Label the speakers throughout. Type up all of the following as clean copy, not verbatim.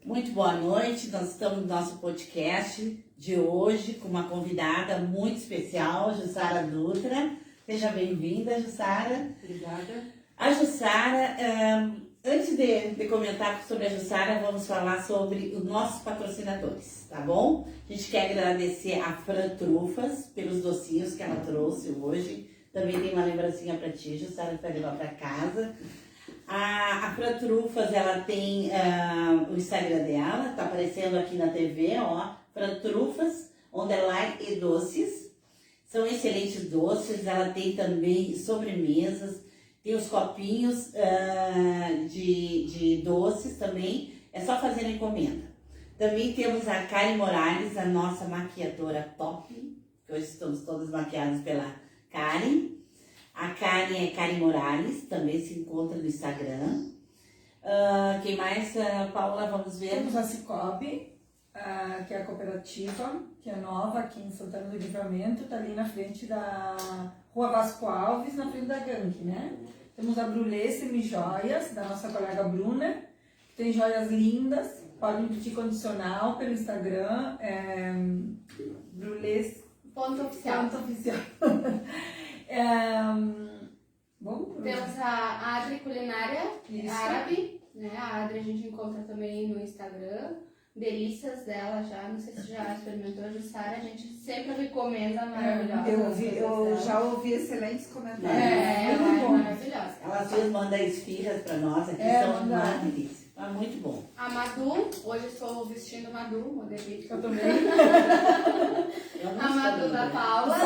Speaker 1: Muito boa noite, nós estamos no nosso podcast de hoje com uma convidada muito especial, Jussara Dutra. Seja bem-vinda, Jussara.
Speaker 2: Obrigada.
Speaker 1: A Jussara, antes de comentar sobre a Jussara, vamos falar sobre os nossos patrocinadores, tá bom? A gente quer agradecer a Fran Trufas pelos docinhos que ela trouxe hoje. Também tem uma lembrancinha para ti, Jussara, que vai levar para casa. A Fran Trufas, ela tem o Instagram dela, tá aparecendo aqui na TV, ó, Fran Trufas, _ e doces. São excelentes doces, ela tem também sobremesas, tem os copinhos de doces também, é só fazer a encomenda. Também temos a Karen Morales, a nossa maquiadora top, que hoje estamos todas maquiadas pela Karen. A Karen é Karen Morales, também se encontra no Instagram. Quem mais, Paula, vamos ver?
Speaker 2: Temos a Cicobi, que é a cooperativa, que é nova aqui em Santana do Livramento, está ali na frente da Rua Vasco Alves, na frente da gangue, né? Temos a Brulé Semijoias, da nossa colega Bruna, que tem joias lindas, podem pedir condicional pelo Instagram, Brulé...
Speaker 3: Ponto oficial. Temos a Adri Culinária Árabe, né? A Adri a gente encontra também no Instagram. Delícias dela já, não sei se já experimentou a Jussara, a gente sempre recomenda, maravilhosa.
Speaker 4: Eu já ouvi excelentes comentários.
Speaker 3: Ela é maravilhosa.
Speaker 1: Ela às vezes manda esfirras para nós, aqui são uma delícia. Tá muito bom.
Speaker 3: A Madu, hoje estou vestindo Madu, modelito.
Speaker 2: Eu também.
Speaker 3: A Madu da Paula,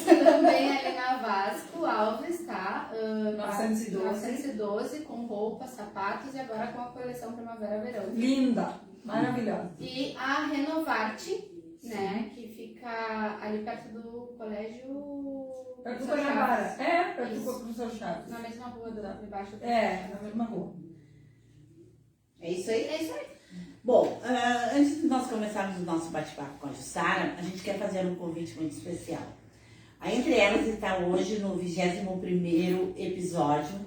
Speaker 3: também ali na Vasco Alves, tá? 912, com roupas, sapatos e agora com a coleção Primavera-Verão.
Speaker 2: Linda, maravilhosa.
Speaker 3: E a Renovarte, né? Que fica ali perto do colégio...
Speaker 2: Perto do Guanabara. Perto do professor Chaves.
Speaker 3: Na mesma rua debaixo do...
Speaker 2: Na mesma rua.
Speaker 1: É isso aí?
Speaker 3: É isso aí.
Speaker 1: Bom, antes de nós começarmos o nosso bate-papo com a Jussara, a gente quer fazer um convite muito especial. Entre elas está hoje no 21º episódio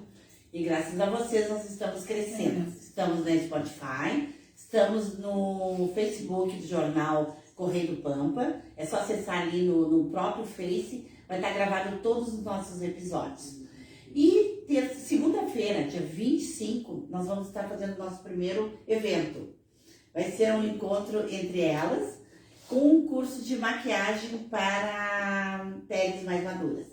Speaker 1: e graças a vocês nós estamos crescendo. Estamos no Spotify, estamos no Facebook do jornal Correio do Pampa, é só acessar ali no próprio Face, vai estar gravado todos os nossos episódios. E segunda-feira, dia 25, nós vamos estar fazendo o nosso primeiro evento. Vai ser um encontro entre elas com um curso de maquiagem para peles mais maduras.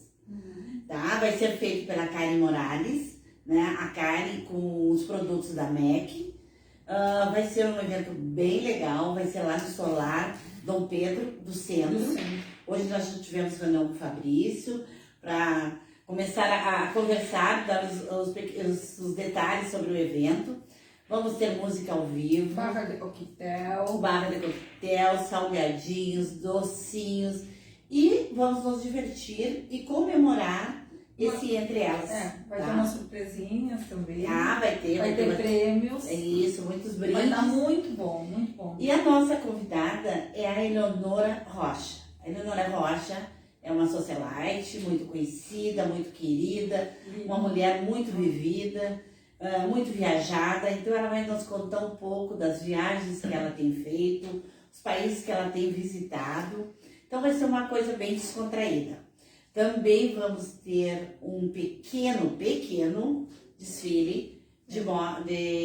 Speaker 1: Tá? Vai ser feito pela Karen Morales, né? A Karen com os produtos da MAC. Vai ser um evento bem legal, vai ser lá no Solar Dom Pedro do Centro. Hoje nós já tivemos reunião com o Fabrício para começar a conversar, dar os detalhes sobre o evento. Vamos ter música ao vivo.
Speaker 2: Barra de coquetel,
Speaker 1: salgadinhos, docinhos. E vamos nos divertir e comemorar esse entre elas.
Speaker 2: Vai ter umas surpresinhas também.
Speaker 1: Vai ter
Speaker 2: prêmios.
Speaker 1: É isso, muitos brindes.
Speaker 2: Vai estar muito bom, muito bom.
Speaker 1: E a nossa convidada é a Eleonora Rocha. A Eleonora Rocha é uma socialite muito conhecida, muito querida, uma mulher muito vivida, muito viajada. Então ela vai nos contar um pouco das viagens que ela tem feito, os países que ela tem visitado. Então vai ser uma coisa bem descontraída. Também vamos ter um pequeno desfile de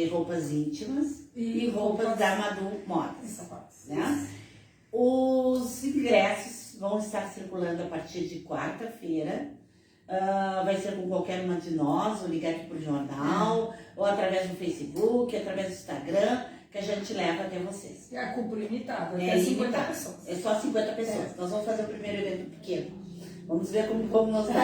Speaker 1: roupas íntimas e roupas da Madu Modas. Né? Os ingressos vão estar circulando a partir de quarta-feira. Vai ser com qualquer uma de nós, ou ligar aqui pro jornal, ou através do Facebook, através do Instagram, que a gente leva até vocês.
Speaker 2: E a cupo limitada,
Speaker 1: é
Speaker 2: 50 pessoas.
Speaker 1: É só 50 pessoas. Nós vamos fazer o primeiro evento pequeno. Vamos ver como nós vamos.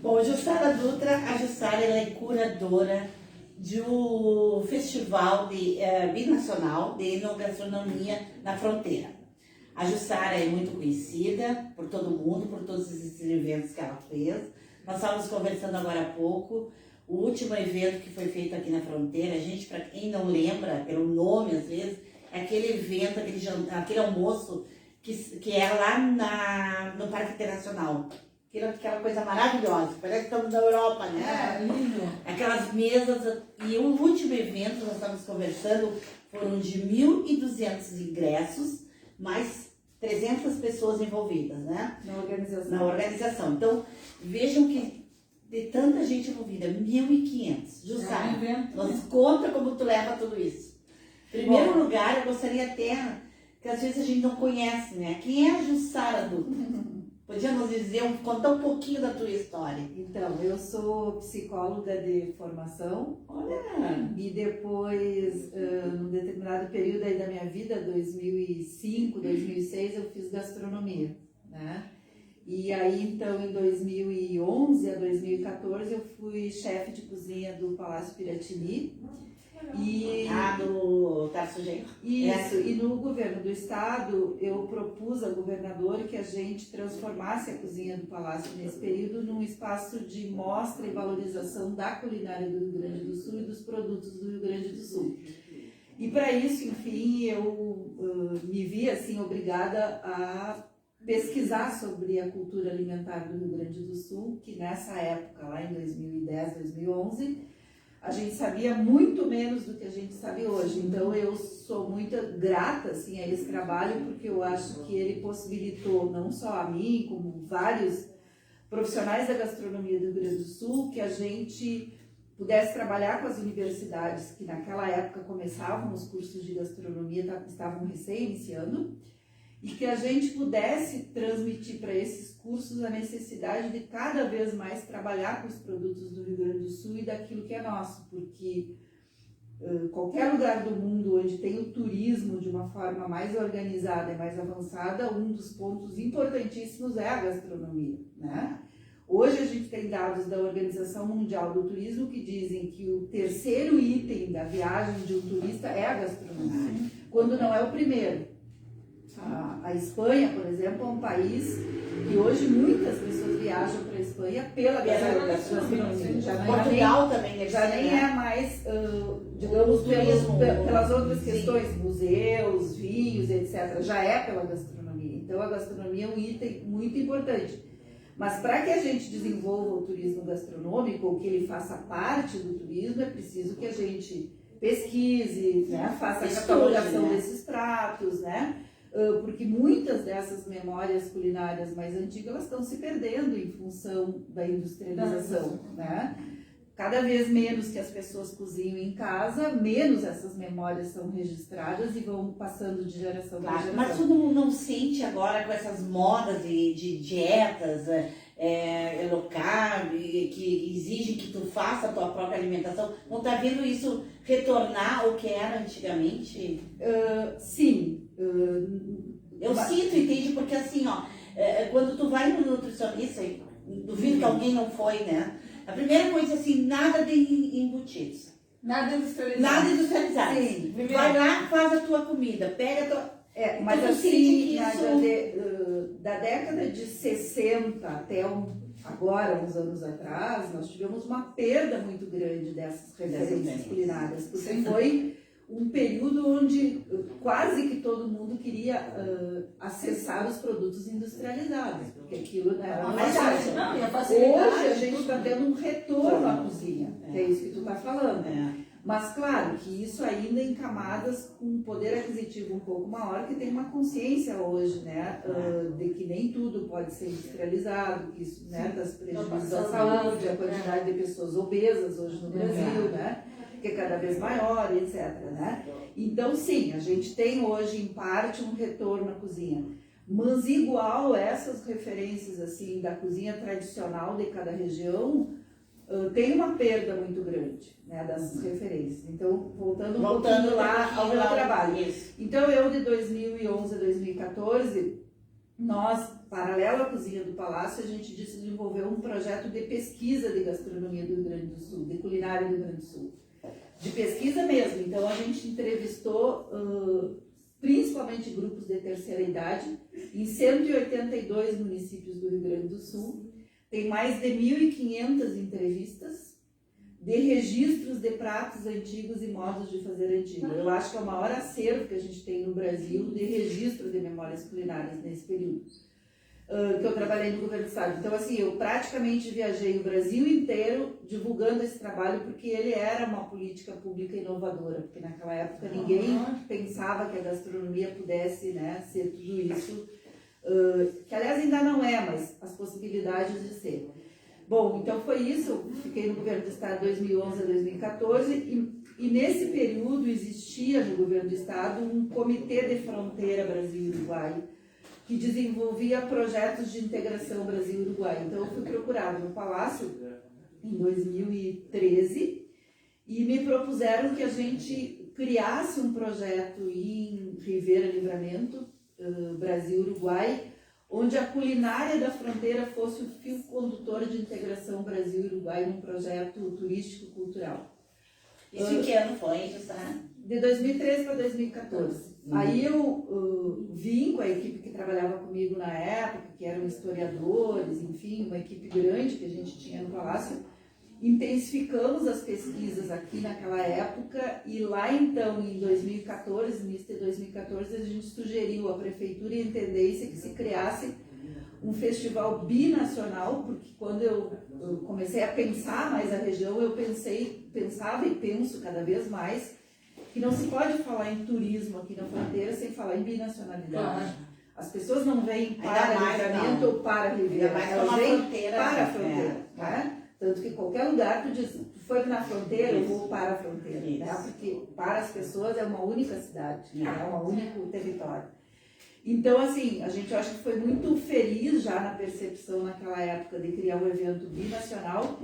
Speaker 1: Bom, Jussara Dutra, a Jussara ela é curadora do Festival Binacional de Enogastronomia na Fronteira. A Jussara é muito conhecida por todo mundo, por todos esses eventos que ela fez. Nós estávamos conversando agora há pouco, o último evento que foi feito aqui na Fronteira, para quem não lembra, pelo nome às vezes, é aquele evento, aquele almoço que é lá no Parque Internacional. Aquela coisa maravilhosa, parece que estamos na Europa, né?
Speaker 2: Lindo.
Speaker 1: Aquela aquelas mesas, e o último evento, nós estávamos conversando, foram de 1.200 ingressos, mais 300 pessoas envolvidas, né? Na organização. Então, vejam que de tanta gente envolvida, 1.500. Jussara, nos conta como tu leva tudo isso. Em primeiro lugar, eu gostaria até, que às vezes a gente não conhece, né? Quem é a Jussara Dutra? Podia nos dizer, contar um pouquinho da tua história?
Speaker 4: Então, eu sou psicóloga de formação.
Speaker 1: Olha!
Speaker 4: E depois, num determinado período aí da minha vida, 2005, 2006, eu fiz gastronomia, né? E aí, então, em 2011 a 2014, eu fui chefe de cozinha do Palácio Piratini.
Speaker 1: Do Tarso Genro.
Speaker 4: Isso, e no governo do estado, eu propus ao governador que a gente transformasse a cozinha do Palácio nesse período num espaço de mostra e valorização da culinária do Rio Grande do Sul e dos produtos do Rio Grande do Sul. E para isso, enfim, eu me vi assim obrigada a pesquisar sobre a cultura alimentar do Rio Grande do Sul, que nessa época, lá em 2010, 2011, a gente sabia muito menos do que a gente sabe hoje. Então eu sou muito grata assim, a esse trabalho, porque eu acho que ele possibilitou não só a mim, como vários profissionais da gastronomia do Rio Grande do Sul, que a gente pudesse trabalhar com as universidades que naquela época começavam os cursos de gastronomia, estavam recém-iniciando, e que a gente pudesse transmitir para esses cursos a necessidade de cada vez mais trabalhar com os produtos do Rio Grande do Sul e daquilo que é nosso, porque qualquer lugar do mundo onde tem o turismo de uma forma mais organizada e mais avançada, um dos pontos importantíssimos é a gastronomia, né? Hoje a gente tem dados da Organização Mundial do Turismo que dizem que o terceiro item da viagem de um turista é a gastronomia, quando não é o primeiro. A Espanha, por exemplo, é um país que hoje muitas pessoas viajam para a Espanha pela gastronomia.
Speaker 1: Portugal também
Speaker 4: já nem é mais, digamos, pelas outras questões, museus, vinhos, etc. Já é pela gastronomia. Então a gastronomia é um item muito importante. Mas para que a gente desenvolva o turismo gastronômico, ou que ele faça parte do turismo, é preciso que a gente pesquise, né, faça a catalogação desses pratos, né? Porque muitas dessas memórias culinárias mais antigas elas estão se perdendo em função da industrialização, né? Cada vez menos que as pessoas cozinham em casa, menos essas memórias são registradas e vão passando de geração para geração.
Speaker 1: Mas tu não sente agora com essas modas de dietas low carb, que exigem que tu faça a tua própria alimentação, não tá vendo isso retornar ao que era antigamente?
Speaker 4: Sim.
Speaker 1: Eu sinto, entende? Porque assim, ó, quando tu vai no nutricionista, duvido que alguém não foi, né? A primeira coisa assim, nada de embutidos.
Speaker 2: Nada industrializado.
Speaker 1: Nada industrializado.
Speaker 4: Sim.
Speaker 1: Vai lá, faz a tua comida, pega a tua...
Speaker 4: Mas
Speaker 1: então,
Speaker 4: assim,
Speaker 1: isso...
Speaker 4: da década de 60 até agora, uns anos atrás, nós tivemos uma perda muito grande dessas referências culinárias, porque foi um período onde quase que todo mundo queria acessar os produtos industrializados, porque aquilo era mais fácil. Hoje a gente está tendo um retorno à cozinha, que é isso que tu está falando. Mas claro que isso ainda em camadas com um poder aquisitivo um pouco maior, que tem uma consciência hoje, né, de que nem tudo pode ser industrializado, que isso, né, das prejuízos à saúde, a quantidade de pessoas obesas hoje no Brasil, né, que é cada vez maior, etc, né. Então sim, a gente tem hoje em parte um retorno à cozinha, mas igual essas referências assim da cozinha tradicional de cada região, tem uma perda muito grande, né, dessas referências. Então, voltando lá ao meu trabalho.
Speaker 1: Isso.
Speaker 4: Então, eu de 2011 a 2014, nós, paralelo à cozinha do Palácio, a gente desenvolveu um projeto de pesquisa de gastronomia do Rio Grande do Sul, de culinária do Rio Grande do Sul. De pesquisa mesmo. Então, a gente entrevistou principalmente grupos de terceira idade em 182 municípios do Rio Grande do Sul. Tem mais de 1.500 entrevistas de registros de pratos antigos e modos de fazer antigos. Eu acho que é o maior acervo que a gente tem no Brasil de registro de memórias culinárias nesse período. que eu trabalhei no governo do estado. Então, assim, eu praticamente viajei o Brasil inteiro divulgando esse trabalho, porque ele era uma política pública inovadora, porque naquela época ninguém pensava que a gastronomia pudesse, né, ser tudo isso, que aliás ainda não é, mas as possibilidades de ser. Bom, então foi isso, eu fiquei no governo do estado de 2011 a 2014 e nesse período existia no governo do estado um comitê de fronteira Brasil-Uruguai, que desenvolvia projetos de integração Brasil-Uruguai. Então, eu fui procurada no Palácio em 2013 e me propuseram que a gente criasse um projeto em Rivera Livramento, Brasil-Uruguai, onde a culinária da fronteira fosse o fio condutor de integração Brasil-Uruguai num projeto turístico-cultural.
Speaker 1: Isso em que ano foi, Jussara?
Speaker 4: De 2013 para 2014. Aí eu vim com a equipe que trabalhava comigo na época, que eram historiadores, enfim, uma equipe grande que a gente tinha no Palácio. Intensificamos as pesquisas aqui naquela época e lá então, em 2014, início de 2014, a gente sugeriu à Prefeitura e à Intendência que se criasse um festival binacional, porque quando eu comecei a pensar mais a região, eu pensava e penso cada vez mais que não se pode falar em turismo aqui na fronteira sem falar em binacionalidade. Claro. As pessoas não vêm para Livramento ou para Ribeira, elas vêm para a fronteira. Né? Tanto que qualquer lugar tu diz, tu foi na fronteira, eu vou para a fronteira. Né? Porque para as pessoas é uma única cidade, é um único território. Então, assim, a gente acha que foi muito feliz já na percepção naquela época de criar um evento binacional.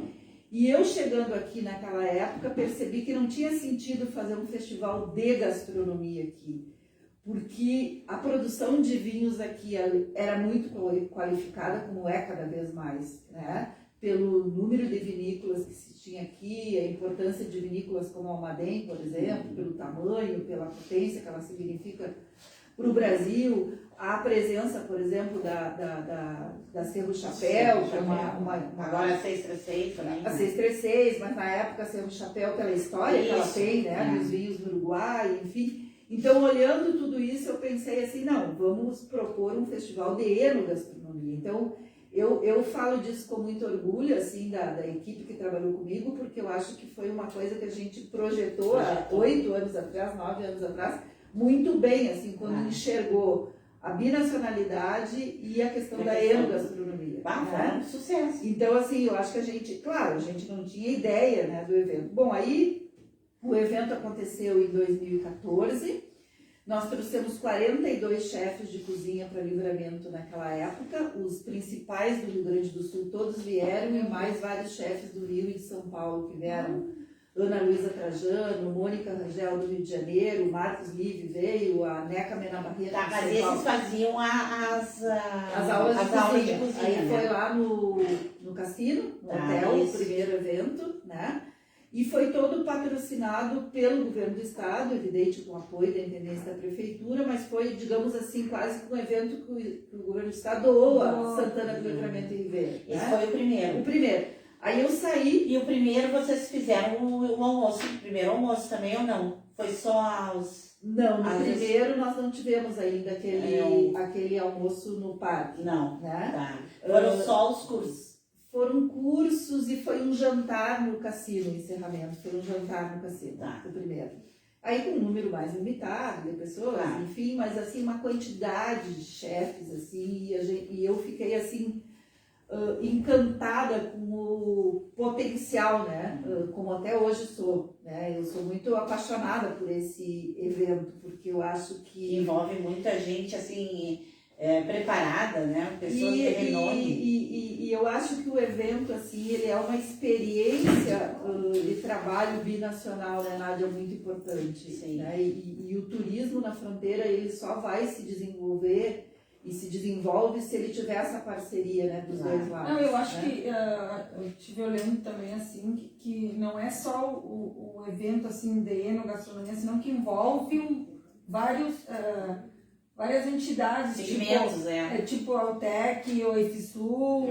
Speaker 4: E eu chegando aqui naquela época percebi que não tinha sentido fazer um festival de gastronomia aqui, porque a produção de vinhos aqui era muito qualificada, como é cada vez mais, né? Pelo número de vinícolas que se tinha aqui, a importância de vinícolas como a Almaden, por exemplo, pelo tamanho, pela potência que ela significa para o Brasil, a presença, por exemplo, da Cerro Chapéu, que é
Speaker 1: agora a 636 também.
Speaker 4: A 636, mas na época a Cerro Chapéu, pela história que ela tem, né, dos vinhos do Uruguai, enfim. Então, olhando tudo isso, eu pensei assim, não, vamos propor um festival de enogastronomia. Então, eu falo disso com muito orgulho, assim, da equipe que trabalhou comigo, porque eu acho que foi uma coisa que a gente projetou há 8 anos atrás, 9 anos atrás, muito bem, assim, quando enxergou a binacionalidade e a questão da enogastronomia.
Speaker 1: Foi um sucesso.
Speaker 4: Então, assim, eu acho que a gente não tinha ideia, né, do evento. Bom, aí o evento aconteceu em 2014, nós trouxemos 42 chefes de cozinha para Livramento naquela época, os principais do Rio Grande do Sul todos vieram e mais vários chefes do Rio e de São Paulo que vieram. Ana Luísa Trajano, Mônica Rangel do Rio de Janeiro, Marcos Live veio, a Neca Mena Barreto.
Speaker 1: Tá, mas esses faziam
Speaker 4: as aulas de cozinha. Aí
Speaker 1: né?
Speaker 4: foi lá no cassino, no hotel, o primeiro evento, né? E foi todo patrocinado pelo governo do estado, evidente com o apoio da intendência da prefeitura, mas foi, digamos assim, quase um evento que o governo do estado doou a Santana do Livramento e Ribeira.
Speaker 1: Esse foi o primeiro.
Speaker 4: O primeiro. Aí eu saí.
Speaker 1: E o primeiro vocês fizeram o almoço, o primeiro almoço também ou não? Foi só os...
Speaker 4: Não, no primeiro nós não tivemos ainda aquele almoço no parque.
Speaker 1: Não,
Speaker 4: né?
Speaker 1: Tá. Foram só os cursos.
Speaker 4: Foram cursos e foi um jantar no cassino, o encerramento. Foi um jantar no cassino, o primeiro. Aí com um número mais limitado de pessoas, enfim, mas assim, uma quantidade de chefes, assim, e eu fiquei assim... encantada com o potencial, né? Como até hoje sou, né? Eu sou muito apaixonada por esse evento, porque eu acho que
Speaker 1: envolve muita gente assim preparada, né? Pessoas de renome.
Speaker 4: E eu acho que o evento assim ele é uma experiência de trabalho binacional, né, Nádia, muito importante.
Speaker 1: Sim.
Speaker 4: Né? E o turismo na fronteira ele só vai se desenvolver e se desenvolve se ele tiver essa parceria, né, dos dois lados.
Speaker 2: Não, eu acho que eu estive olhando também assim que não é só o evento assim de enogastronomia, senão que envolve várias entidades, tipo a Altec, o EFSU,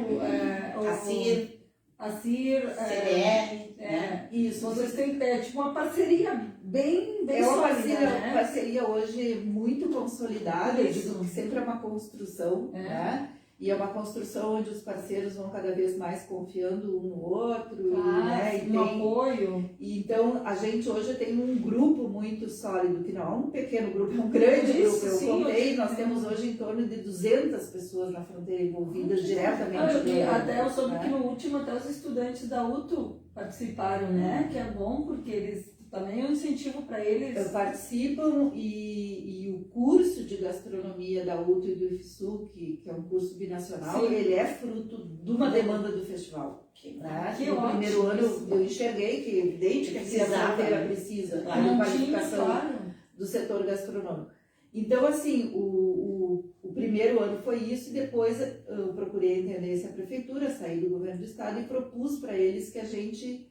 Speaker 2: a CIR,
Speaker 1: CDR,
Speaker 2: isso. Vocês têm tipo uma parceria bem
Speaker 4: uma
Speaker 2: sólida,
Speaker 4: parceria hoje muito consolidada, eu digo que sempre é uma construção, né? E é uma construção onde os parceiros vão cada vez mais confiando um no outro, né? E
Speaker 2: um apoio.
Speaker 4: E então, a gente hoje tem um grupo muito sólido, que não é um pequeno grupo, é um grande grupo. Eu contei, nós temos hoje em torno de 200 pessoas na fronteira envolvidas diretamente.
Speaker 2: E até eu soube que no último até os estudantes da UTO participaram, né? Que é bom, porque eles também é um incentivo para eles.
Speaker 4: Participam e o curso de gastronomia da UTO e do IFSU, que é um curso binacional,
Speaker 2: Sim.
Speaker 4: ele é fruto de uma demanda do festival. Né?
Speaker 2: Que
Speaker 4: no
Speaker 2: ótimo,
Speaker 4: primeiro ano
Speaker 2: isso.
Speaker 4: eu enxerguei que é evidente que a fronteira precisa de
Speaker 2: Não
Speaker 4: qualificação
Speaker 2: tinha, claro.
Speaker 4: do setor gastronômico. Então, assim, o primeiro ano foi isso, e depois eu procurei entender se a prefeitura, saí do governo do estado e propus para eles que a gente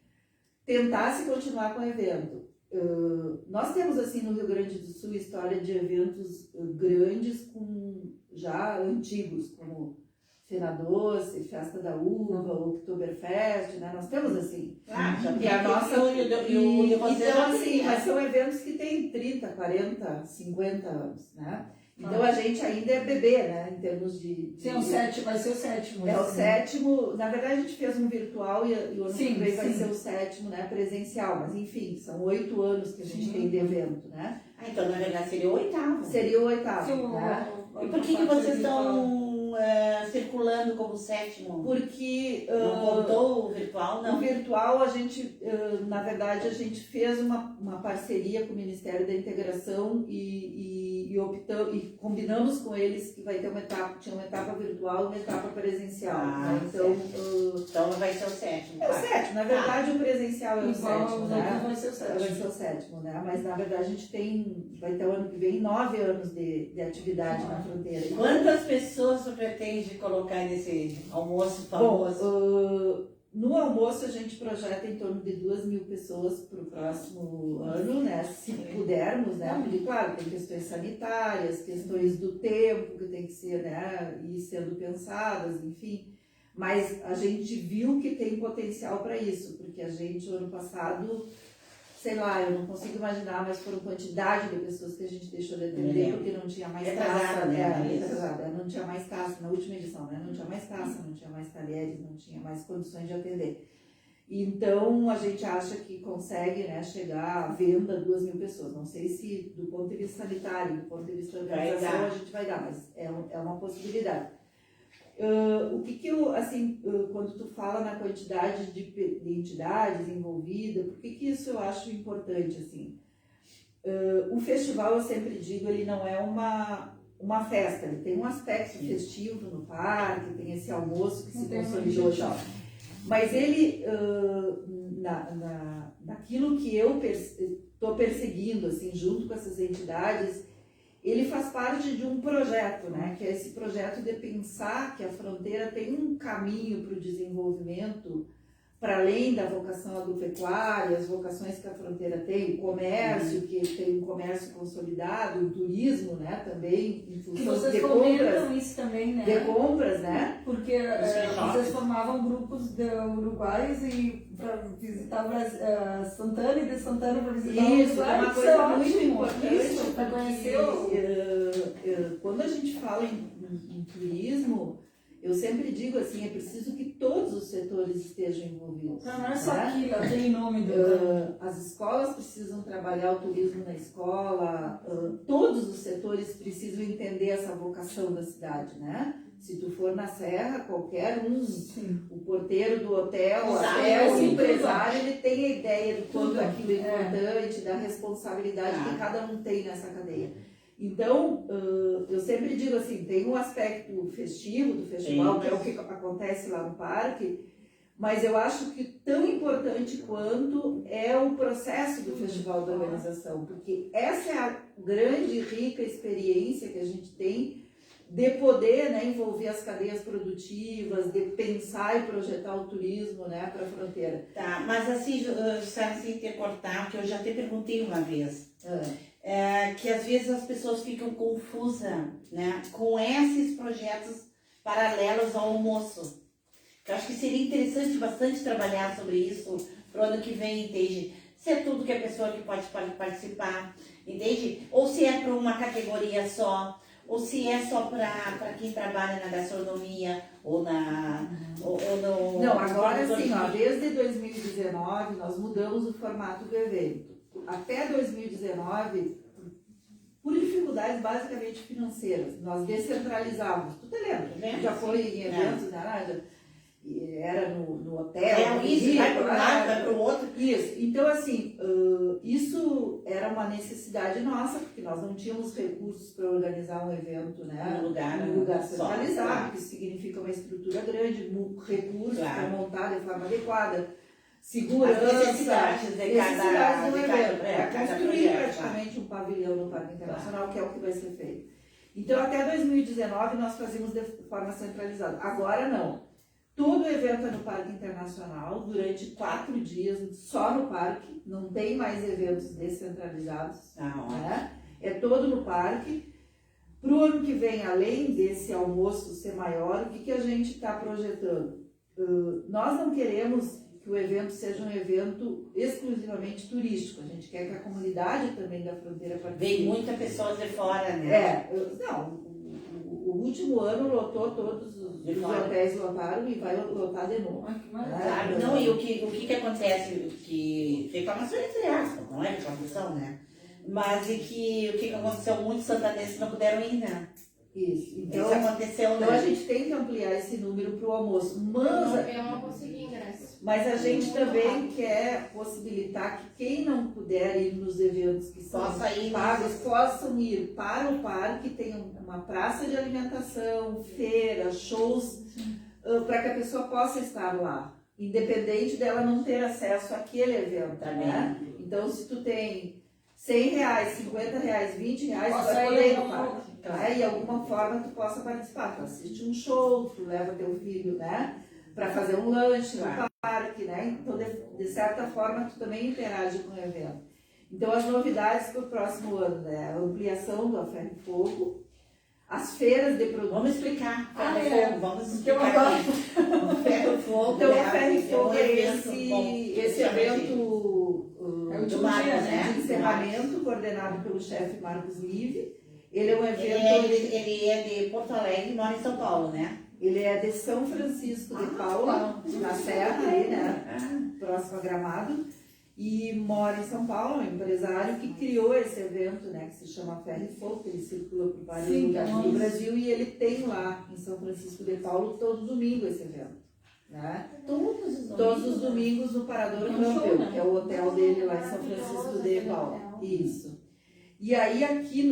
Speaker 4: tentasse continuar com o evento. Nós temos, assim, no Rio Grande do Sul, história de eventos grandes, já antigos, como Fena Doce, Festa da Uva, Oktoberfest, né? Nós temos, assim, que é a nossa... Então, assim, mas são eventos que têm 30, 40, 50 anos, né? Então a gente ainda é bebê, né? Em termos de...
Speaker 2: Sim, vai ser o sétimo.
Speaker 4: É o sétimo. Na verdade, a gente fez um virtual e o ano que vem vai
Speaker 2: sim.
Speaker 4: ser o sétimo, né? Presencial. Mas enfim, são 8 anos que a gente tem de evento, né?
Speaker 1: Então, na verdade, seria o 8º.
Speaker 4: Seria o 8º,
Speaker 2: Sim,
Speaker 4: né?
Speaker 1: E por que vocês estão circulando como 7º?
Speaker 4: Porque
Speaker 1: Não contou o virtual,
Speaker 4: o
Speaker 1: não?
Speaker 4: virtual, a gente, na verdade, a gente fez uma parceria com o Ministério da Integração e combinamos com eles que vai ter tinha uma etapa virtual e uma etapa presencial. Né?
Speaker 1: Então vai ser o 7º.
Speaker 4: É o 7º, na verdade o presencial é o 7º, né?
Speaker 2: Vai ser o 7º.
Speaker 4: Vai ser o 7º, né? Mas na verdade a gente vai ter o ano que vem 9 anos de atividade na fronteira.
Speaker 1: Quantas pessoas você pretende colocar nesse almoço famoso?
Speaker 4: Bom, no almoço a gente projeta em torno de 2.000 pessoas para o próximo ano, né? Se pudermos, né? Porque, claro, tem questões sanitárias, questões do tempo que tem que ser, né? Ir sendo pensadas, enfim. Mas a gente viu que tem potencial para isso, porque a gente, ano passado, sei lá, eu não consigo imaginar, mas foram quantidade de pessoas que a gente deixou de atender porque não tinha mais taça, né? Não tinha mais taça, na última edição, né? Não tinha mais taça, não tinha mais talheres, não tinha mais condições de atender. Então, a gente acha que consegue, né, chegar à venda 2.000 pessoas. Não sei se do ponto de vista sanitário, do ponto de vista da organização, a gente vai dar, mas é uma possibilidade. O que eu, assim, quando tu fala na quantidade de entidades envolvidas, por que isso eu acho importante, assim? O festival, eu sempre digo, ele não é uma festa, ele tem um aspecto festivo no parque, tem esse almoço que se consolidou e tal. Mas ele, naquilo que eu estou perseguindo, assim, junto com essas entidades, ele faz parte de um projeto, né? Que é esse projeto de pensar que a fronteira tem um caminho para o desenvolvimento, para além da vocação agropecuária, as vocações que a fronteira tem, o comércio, que tem um comércio consolidado, o turismo, né? Também, em função de compras.
Speaker 2: Isso também, né?
Speaker 4: De compras, né?
Speaker 2: Porque vocês formavam grupos de uruguaios e para visitar Santana e de Santana para visitar o
Speaker 4: Isso, é uma coisa muito importante
Speaker 2: para conhecer
Speaker 4: quando a gente fala em turismo, eu sempre digo assim, é preciso que todos os setores estejam envolvidos.
Speaker 2: Não é só aquilo, tem nome do...
Speaker 4: As escolas precisam trabalhar o turismo na escola, todos os setores precisam entender essa vocação da cidade, né? Se tu for na Serra, qualquer um, o porteiro do hotel, até o empresário, ele tem a ideia de quanto aquilo é importante, da responsabilidade que cada um tem nessa cadeia. Então, eu sempre digo assim, tem um aspecto festivo do festival, que é o que acontece lá no parque, mas eu acho que tão importante quanto é o processo do festival da organização, porque essa é a grande e rica experiência que a gente tem de poder, né, envolver as cadeias produtivas, de pensar e projetar o turismo, né, para a fronteira.
Speaker 1: Tá, mas assim, sem ter cortar, que eu já te perguntei uma vez, que às vezes as pessoas ficam confusas, né, com esses projetos paralelos ao almoço. Eu acho que seria interessante bastante trabalhar sobre isso para o ano que vem, entende? Se é tudo que a pessoa que pode participar, entende? Ou se é para uma categoria só, ou se é só para quem trabalha na gastronomia ou no...
Speaker 4: Não, agora sim, ó, desde 2019 nós mudamos o formato do evento. Até 2019, por dificuldades basicamente financeiras, nós descentralizávamos. Tu te lembra? Já foi em eventos, né, Nádia? Era no hotel.
Speaker 1: Isso, vai para um lado, vai para o outro.
Speaker 4: Isso. Então, assim, isso era uma necessidade nossa, porque nós não tínhamos recursos para organizar um evento, né?
Speaker 1: Um
Speaker 4: lugar centralizado,
Speaker 1: claro.
Speaker 4: que significa uma estrutura grande, recursos
Speaker 1: Claro.
Speaker 4: para montar de forma adequada, segurança,
Speaker 1: As necessidades de cada
Speaker 4: do evento. Para construir
Speaker 1: projeto,
Speaker 4: praticamente um pavilhão no Parque Internacional, que é o que vai ser feito. Então, até 2019 nós fazíamos de forma centralizada. Agora não. Todo o evento é no Parque Internacional, durante 4 dias, só no parque, não tem mais eventos descentralizados, né? É todo no parque. Para o ano que vem, além desse almoço ser maior, o que a gente está projetando? Nós não queremos que o evento seja um evento exclusivamente turístico, a gente quer que a comunidade também da fronteira participe.
Speaker 1: Vem muitas pessoas de fora, né?
Speaker 4: O último ano lotou todos os hotéis lotaram e vai lotar de novo.
Speaker 1: Sabe? Não, e o que acontece, que reclamação entre aspas, não é reclamação, né? Mas o que aconteceu, muitos santanenses não puderam ir, né?
Speaker 4: Isso. Então,
Speaker 1: isso aconteceu, né?
Speaker 4: Então a gente tem que ampliar esse número para o almoço.
Speaker 3: Eu não consegui ingresso.
Speaker 4: Mas a gente também quer possibilitar que quem não puder ir nos eventos que são pagos possam ir para o parque, tem uma praça de alimentação, feira, shows, para que a pessoa possa estar lá, independente dela não ter acesso àquele evento, né? Então, se tu tem R$100, R$50, R$20, tu vai poder ir no parque. E de alguma forma tu possa participar, tu assiste um show, tu leva teu filho, né? Para fazer um lanche no parque, né? Então, de certa forma, tu também interage com o evento. Então, as novidades para o próximo ano, né? A ampliação do Ferro e Fogo, as feiras de produtos.
Speaker 1: Vamos explicar. Vamos
Speaker 4: explicar.
Speaker 1: O Ferro e Fogo.
Speaker 4: Então, o Ferro e Fogo é esse evento de encerramento, coordenado pelo chefe Marcos Live. Ele é um evento...
Speaker 1: Ele é de Porto Alegre e mora em São Paulo, né?
Speaker 4: Ele é de São Francisco de Paula, na Serra, ali, né? Próximo a Gramado. E mora em São Paulo, é um empresário que criou esse evento, né? Que se chama Ferro e Fogo, que ele circula por vários lugares do Brasil. E ele tem lá, em São Francisco de Paulo, todo domingo esse evento. Né? Todos os domingos no Parador Campbell, que é o hotel dele lá em São Francisco de Paulo. Isso. E aí aqui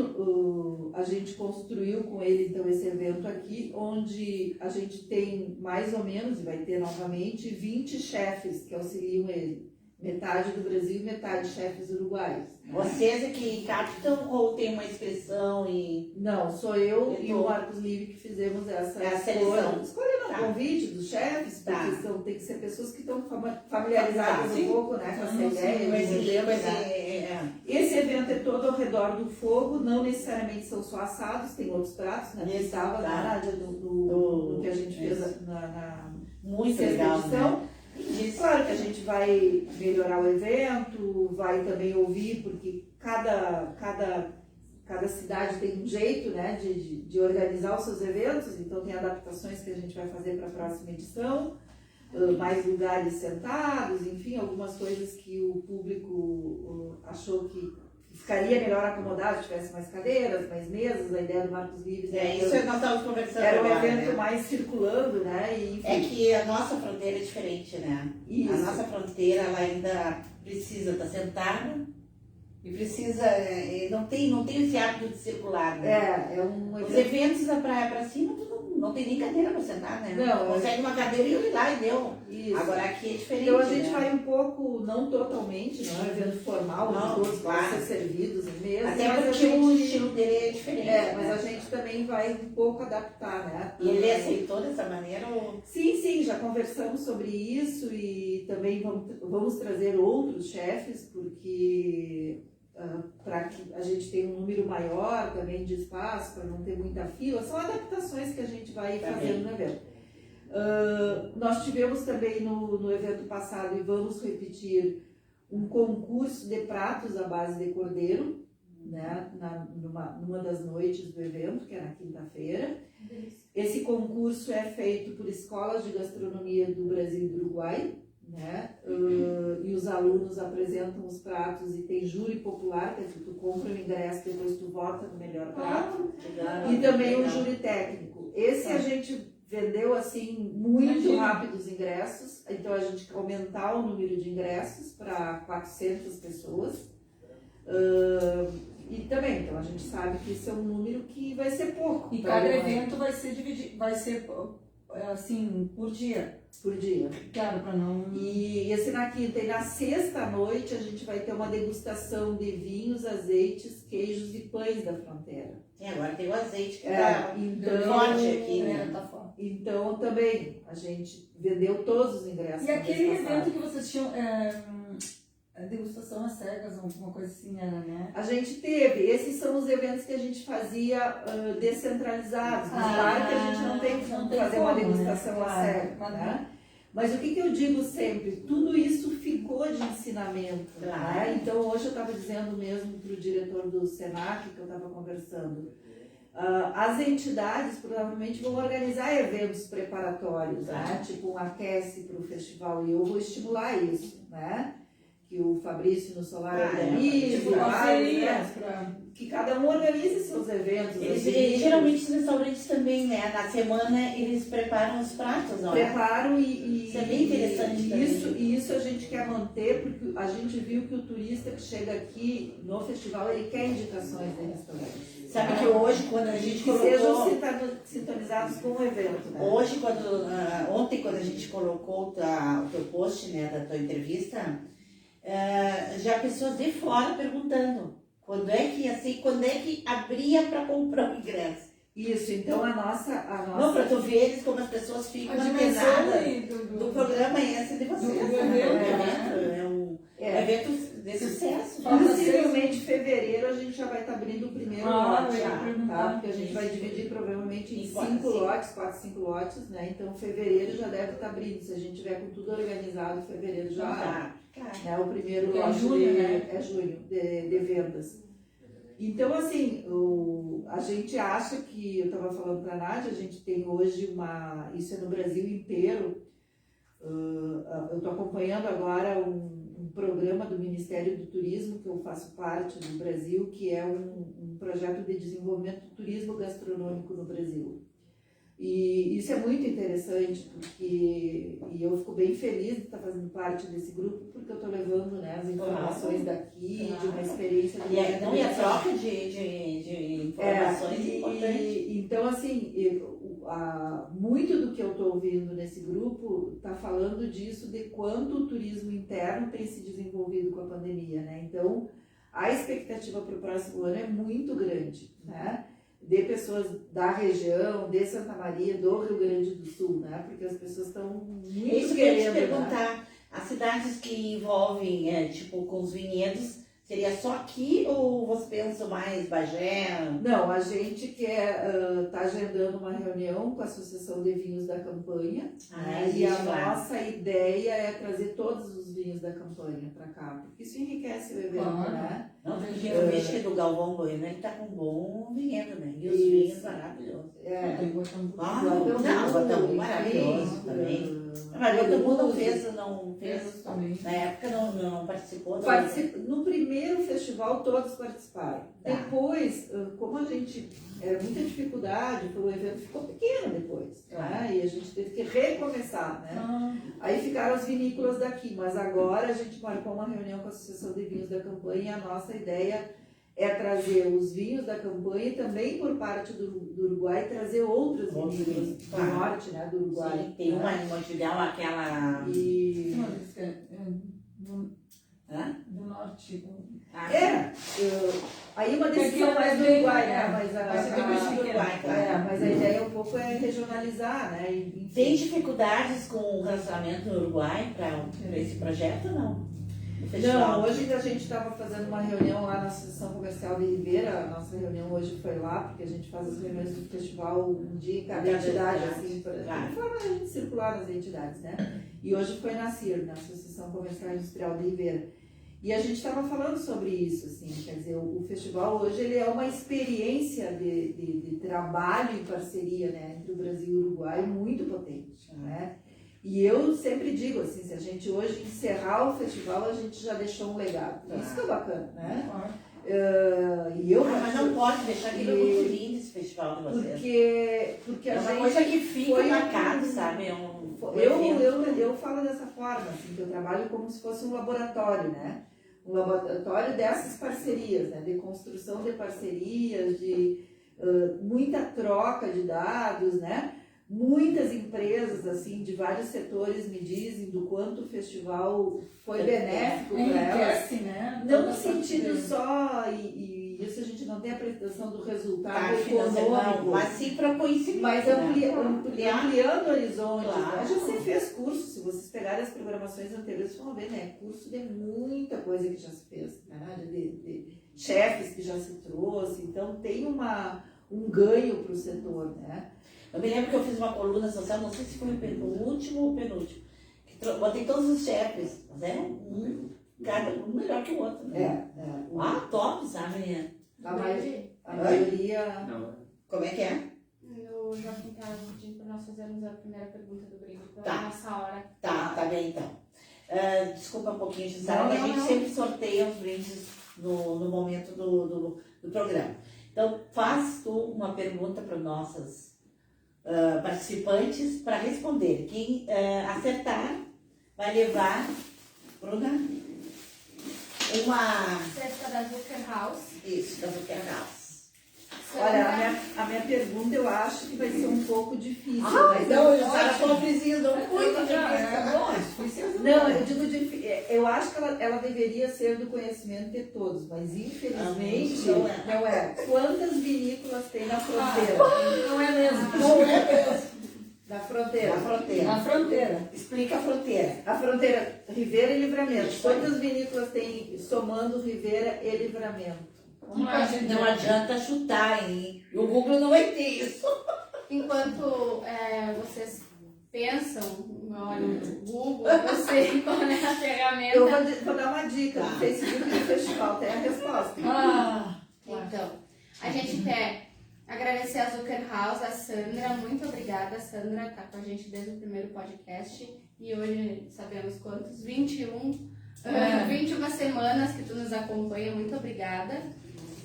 Speaker 4: a gente construiu com ele então esse evento aqui, onde a gente tem mais ou menos, e vai ter novamente, 20 chefes que auxiliam ele. Metade do Brasil e metade chefes uruguaios.
Speaker 1: Vocês é que captam ou tem uma inscrição e...
Speaker 4: Não, sou eu e o Marcos Live que fizemos essa
Speaker 1: seleção.
Speaker 4: Escolhendo o convite dos chefes, porque tem que ser pessoas que estão familiarizadas um pouco, né, com essa ideia. Esse evento é todo ao redor do fogo, não necessariamente são só assados, tem outros pratos, né? Estava na Nádia no que a gente fez na
Speaker 1: muito legal,
Speaker 4: edição.
Speaker 1: Né?
Speaker 4: Claro que a gente vai melhorar o evento, vai também ouvir, porque cada cidade tem um jeito, né, de organizar os seus eventos, então tem adaptações que a gente vai fazer para a próxima edição, mais lugares sentados, enfim, algumas coisas que o público achou que ficaria melhor acomodado, se tivesse mais cadeiras, mais mesas, a ideia do Marcos Lives.
Speaker 1: Isso nós estávamos conversando
Speaker 4: era um
Speaker 1: agora,
Speaker 4: evento
Speaker 1: né?
Speaker 4: mais circulando, né? E, enfim.
Speaker 1: É que a nossa fronteira é diferente, né?
Speaker 4: Isso.
Speaker 1: A nossa fronteira, ela ainda precisa estar sentada e precisa, não tem esse hábito de circular, né?
Speaker 4: É um
Speaker 1: evento. Os eventos da praia para cima, não tem nem cadeira para sentar, né?
Speaker 4: Não,
Speaker 1: consegue uma cadeira e ir lá e deu.
Speaker 4: Isso.
Speaker 1: Agora aqui é diferente.
Speaker 4: Então a gente
Speaker 1: né?
Speaker 4: vai um pouco, não totalmente, não é um evento formal,
Speaker 1: não,
Speaker 4: todos
Speaker 1: claro.
Speaker 4: vão ser servidos em mesa.
Speaker 1: Até porque o estilo dele é diferente.
Speaker 4: Mas a gente também vai um pouco adaptar, né?
Speaker 1: E ele aceitou dessa maneira? Ou...
Speaker 4: Sim, já conversamos sobre isso e também vamos trazer outros chefes, porque para que a gente tenha um número maior também de espaço, para não ter muita fila, são adaptações que a gente vai fazendo no evento. Nós tivemos também no evento passado, e vamos repetir, um concurso de pratos à base de cordeiro, né, numa das noites do evento, que é na quinta-feira. Esse concurso é feito por escolas de gastronomia do Brasil e do Uruguai, né? E os alunos apresentam os pratos e tem júri popular, que tu compra o ingresso, depois tu vota no melhor prato. E também o júri técnico. Esse a gente vendeu assim muito rápido os ingressos, então a gente quer aumentar o número de ingressos para 400 pessoas. E também, então a gente sabe que isso é um número que vai ser pouco.
Speaker 2: E cada evento vai ser dividido, vai ser assim, por dia.
Speaker 4: Por dia.
Speaker 2: Claro, para não...
Speaker 4: E esse na quinta e na sexta noite a gente vai ter uma degustação de vinhos, azeites, queijos e pães da fronteira.
Speaker 1: Sim, agora tem o azeite que
Speaker 4: então,
Speaker 1: forte aqui, né?
Speaker 2: Tá forte.
Speaker 4: Então também a gente vendeu todos os ingressos.
Speaker 2: E aquele evento que vocês tinham, degustação às cegas, alguma coisa assim, era, né?
Speaker 4: A gente teve, esses são os eventos que a gente fazia descentralizados, mas claro que a gente não tem como fazer uma degustação
Speaker 2: né?
Speaker 4: à cega, né? Mas o que eu digo sempre, tudo isso ficou de ensinamento, né? Então hoje eu estava dizendo mesmo para o diretor do Senac, que eu estava conversando, as entidades provavelmente vão organizar eventos preparatórios, né? Tipo um aquece para o festival, e eu vou estimular isso, né? Que o Fabrício no Solar organize, que cada um organize seus eventos.
Speaker 1: Geralmente os restaurantes também, né? Na semana eles preparam os pratos, ó.
Speaker 4: Preparam
Speaker 1: isso é bem interessante
Speaker 4: também. Isso a gente quer manter, porque a gente viu que o turista que chega aqui no festival, ele quer indicações de restaurantes.
Speaker 1: Sabe que hoje, quando a gente colocou...
Speaker 4: Sejam sintonizados com o evento, né?
Speaker 1: Hoje, ontem, quando a gente colocou o teu post, né, da tua entrevista, já pessoas de fora perguntando quando é que ia ser, quando é que abria para comprar o ingresso.
Speaker 4: Isso, então a nossa...
Speaker 1: Não, para tu veres como as pessoas ficam antenadas do programa esse de vocês. É um evento de sucesso.
Speaker 4: Possivelmente em fevereiro a gente já vai estar abrindo o primeiro lote, tá? Porque a gente vai dividir provavelmente em 5 lotes, 4, 5 lotes, né? Então fevereiro já deve estar abrindo. Se a gente tiver com tudo organizado, fevereiro já abre. Né? O primeiro lote é junho de vendas. Então, assim, a gente acha que, eu estava falando para a Nádia, a gente tem hoje isso é no Brasil inteiro. Eu estou acompanhando agora um programa do Ministério do Turismo, que eu faço parte do Brasil, que é um projeto de desenvolvimento do turismo gastronômico no Brasil. E isso é muito interessante, porque eu fico bem feliz de estar fazendo parte desse grupo, porque eu estou levando, né, as informações daqui, de uma experiência...
Speaker 1: E a troca de informações é importante.
Speaker 4: Então, assim, muito do que eu estou ouvindo nesse grupo está falando disso, de quanto o turismo interno tem se desenvolvido com a pandemia, né? Então, a expectativa para o próximo ano é muito grande, né? De pessoas da região, de Santa Maria, do Rio Grande do Sul, né? Porque as pessoas estão muito
Speaker 1: isso
Speaker 4: querendo...
Speaker 1: Isso que eu ia te perguntar, né? As cidades que envolvem, tipo, com os vinhedos, seria só aqui ou você pensa mais Bagé?
Speaker 4: Não, a gente está agendando uma reunião com a Associação de Vinhos da Campanha, né? E a nossa ideia é trazer todos os vinhos da campanha para cá, porque isso enriquece o evento, né?
Speaker 1: Não, porque eu vejo que do Galvão Bueno ele tá com um bom vinhedo, né? E os vinhos maravilhosos. Guatambu maravilhoso também. Mas Guatambu não fez, na época não participou.
Speaker 4: No primeiro festival todos participaram. Depois, como a gente era muita dificuldade, o evento ficou pequeno depois, né? E a gente teve que recomeçar, né? Aí ficaram as vinícolas daqui, mas agora a gente marcou uma reunião com a Associação de Vinhos da Campanha e a nossa ideia é trazer os vinhos da campanha e também por parte do Uruguai trazer outras vinícolas do norte, né, do Uruguai.
Speaker 1: Sim, tem uma em Montevidéu, aquela...
Speaker 2: Do norte.
Speaker 4: Aí uma decisão mais do Uruguai, né? Mas a ideia um pouco é regionalizar, né? Enfim.
Speaker 1: Tem dificuldades com o relacionamento no Uruguai para esse projeto ou não?
Speaker 4: Não, hoje a gente estava fazendo uma reunião lá na Associação Comercial de Ribeira, a nossa reunião hoje foi lá, porque a gente faz as reuniões do festival um dia em cada entidade, assim, de forma a gente circular nas entidades, né? E hoje foi na CIR, na Associação Comercial e Industrial de Ribeira. E a gente estava falando sobre isso, assim, quer dizer, o festival hoje ele é uma experiência de trabalho em parceria, né, entre o Brasil e o Uruguai muito potente, né? E eu sempre digo assim, se a gente hoje encerrar o festival, a gente já deixou um legado. Isso que é bacana, né? E eu
Speaker 1: mas não pode deixar aquilo muito lindo esse festival de vocês.
Speaker 4: Porque
Speaker 1: é
Speaker 4: a
Speaker 1: uma
Speaker 4: gente
Speaker 1: coisa que fica marcada, sabe?
Speaker 4: Eu falo dessa forma, assim, que eu trabalho como se fosse um laboratório, né? Um laboratório dessas parcerias, né? De construção de parcerias, de muita troca de dados, né? Muitas empresas, assim, de vários setores me dizem do quanto o festival foi benéfico para elas.
Speaker 2: Né?
Speaker 4: Não no sentido só, e isso a gente não tem a pretensão do resultado econômico,
Speaker 1: mas sim para conhecimento.
Speaker 4: Mas ampliando horizontes.
Speaker 1: Claro.
Speaker 4: A gente fez curso, se vocês pegarem as programações anteriores, vocês vão ver, né? Curso de muita coisa que já se fez, né? De chefes que já se trouxe. Então tem um ganho para o setor, né?
Speaker 1: Eu me lembro que eu fiz uma coluna social, não sei se foi o último ou o penúltimo, que botei todos os chefes, né? Cada um melhor que o outro, né? Top, sabe?
Speaker 4: A maioria...
Speaker 5: Não.
Speaker 1: Como é que é?
Speaker 3: O Joaquim estava pedindo para nós fazermos a primeira pergunta do brinde, pela
Speaker 1: Tá.
Speaker 3: nossa hora.
Speaker 1: Tá bem então. Desculpa um pouquinho, Gisela, a gente sempre sorteia os brindes no momento do programa. Então, faz tu uma pergunta para nossos participantes para responder. Quem acertar vai levar, Bruna, uma...
Speaker 3: Cesta da Zucker House.
Speaker 1: Isso, da Zucker House.
Speaker 4: Olha, a minha pergunta eu acho que vai ser um pouco difícil.
Speaker 1: Mas não, Sara pobrezinha, não muito difícil.
Speaker 4: Não, eu digo difícil. Eu acho que ela deveria ser do conhecimento de todos, mas infelizmente não é. Quantas vinícolas tem na fronteira?
Speaker 2: Não é mesmo.
Speaker 1: Não é mesmo.
Speaker 4: Na fronteira.
Speaker 2: Na fronteira.
Speaker 1: Explica a fronteira.
Speaker 4: A fronteira, Ribeira e Livramento. Quantas vinícolas tem somando Ribeira e Livramento?
Speaker 1: Não adianta chutar, hein? O Google não vai ter isso.
Speaker 3: Enquanto vocês pensam, olha, o Google, eu sei qual é a ferramenta.
Speaker 4: Eu vou dar uma dica. No Facebook do festival tem a resposta.
Speaker 3: Então, a gente quer agradecer a Zucker House, a Sandra. Muito obrigada, Sandra, está com a gente desde o primeiro podcast. E hoje sabemos quantos? 21 semanas que tu nos acompanha. Muito obrigada.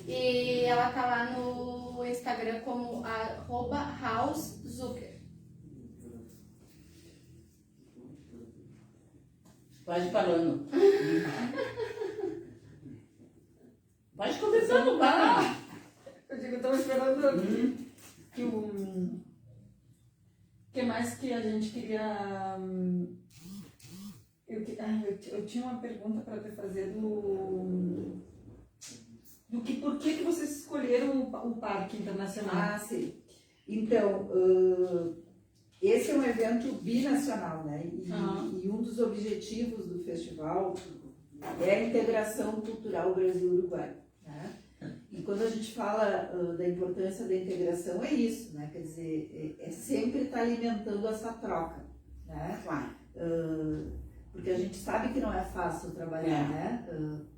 Speaker 3: E ela tá lá no Instagram como @housezucker.
Speaker 1: Pode falando. Pode conversando, vai.
Speaker 2: Eu digo, eu estava esperando que o que mais que a gente queria... Eu tinha uma pergunta para te fazer por que vocês escolheram o Parque Internacional?
Speaker 4: Sim. Então, esse é um evento binacional, né? E um dos objetivos do festival é a integração cultural Brasil-Uruguai, né? E quando a gente fala da importância da integração, é isso, né? Quer dizer, é sempre estar alimentando essa troca, né?
Speaker 1: Claro.
Speaker 4: Porque a gente sabe que não é fácil trabalhar, né?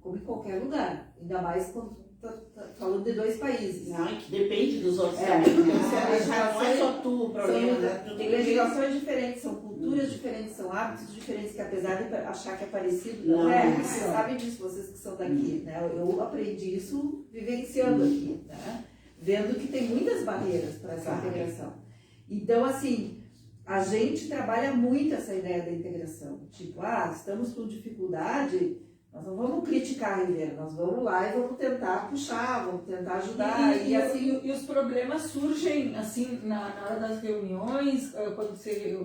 Speaker 4: Como em qualquer lugar, ainda mais quando tá falando de dois países.
Speaker 1: Não, que depende dos outros também. Não é só tu o problema, né? Tu tem
Speaker 4: legislações diferentes, são culturas diferentes, são hábitos diferentes, que apesar de achar que é parecido, não é. Vocês sabem disso, vocês que são daqui, né? Eu aprendi isso vivenciando aqui, né? Vendo que tem muitas barreiras para essa integração. Então, assim, a gente trabalha muito essa ideia da integração. Tipo, estamos com dificuldade, nós não vamos criticar a Ribeira, nós vamos lá e vamos tentar puxar, vamos tentar ajudar.
Speaker 2: E os problemas surgem, assim, na hora das reuniões, quando você,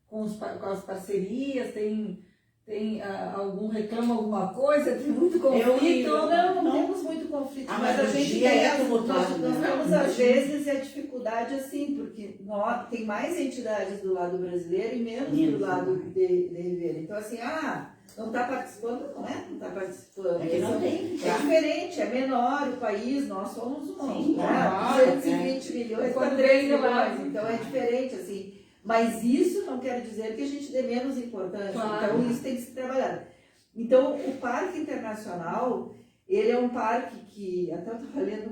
Speaker 2: com as parcerias, tem algum reclama alguma coisa, tem muito conflito?
Speaker 4: Não temos muito conflito, mas a gente nós temos às vezes a dificuldade assim, porque tem mais entidades do lado brasileiro e menos do lado de Ribeira. Então assim, não está participando, não está participando.
Speaker 1: É que não tem.
Speaker 4: É diferente, é menor o país, nós somos 220 milhões para 3 milhões, então é diferente assim. Mas isso não quer dizer que a gente dê menos importância, então isso tem que ser trabalhado. Então, o Parque Internacional, ele é um parque que, até eu estava lendo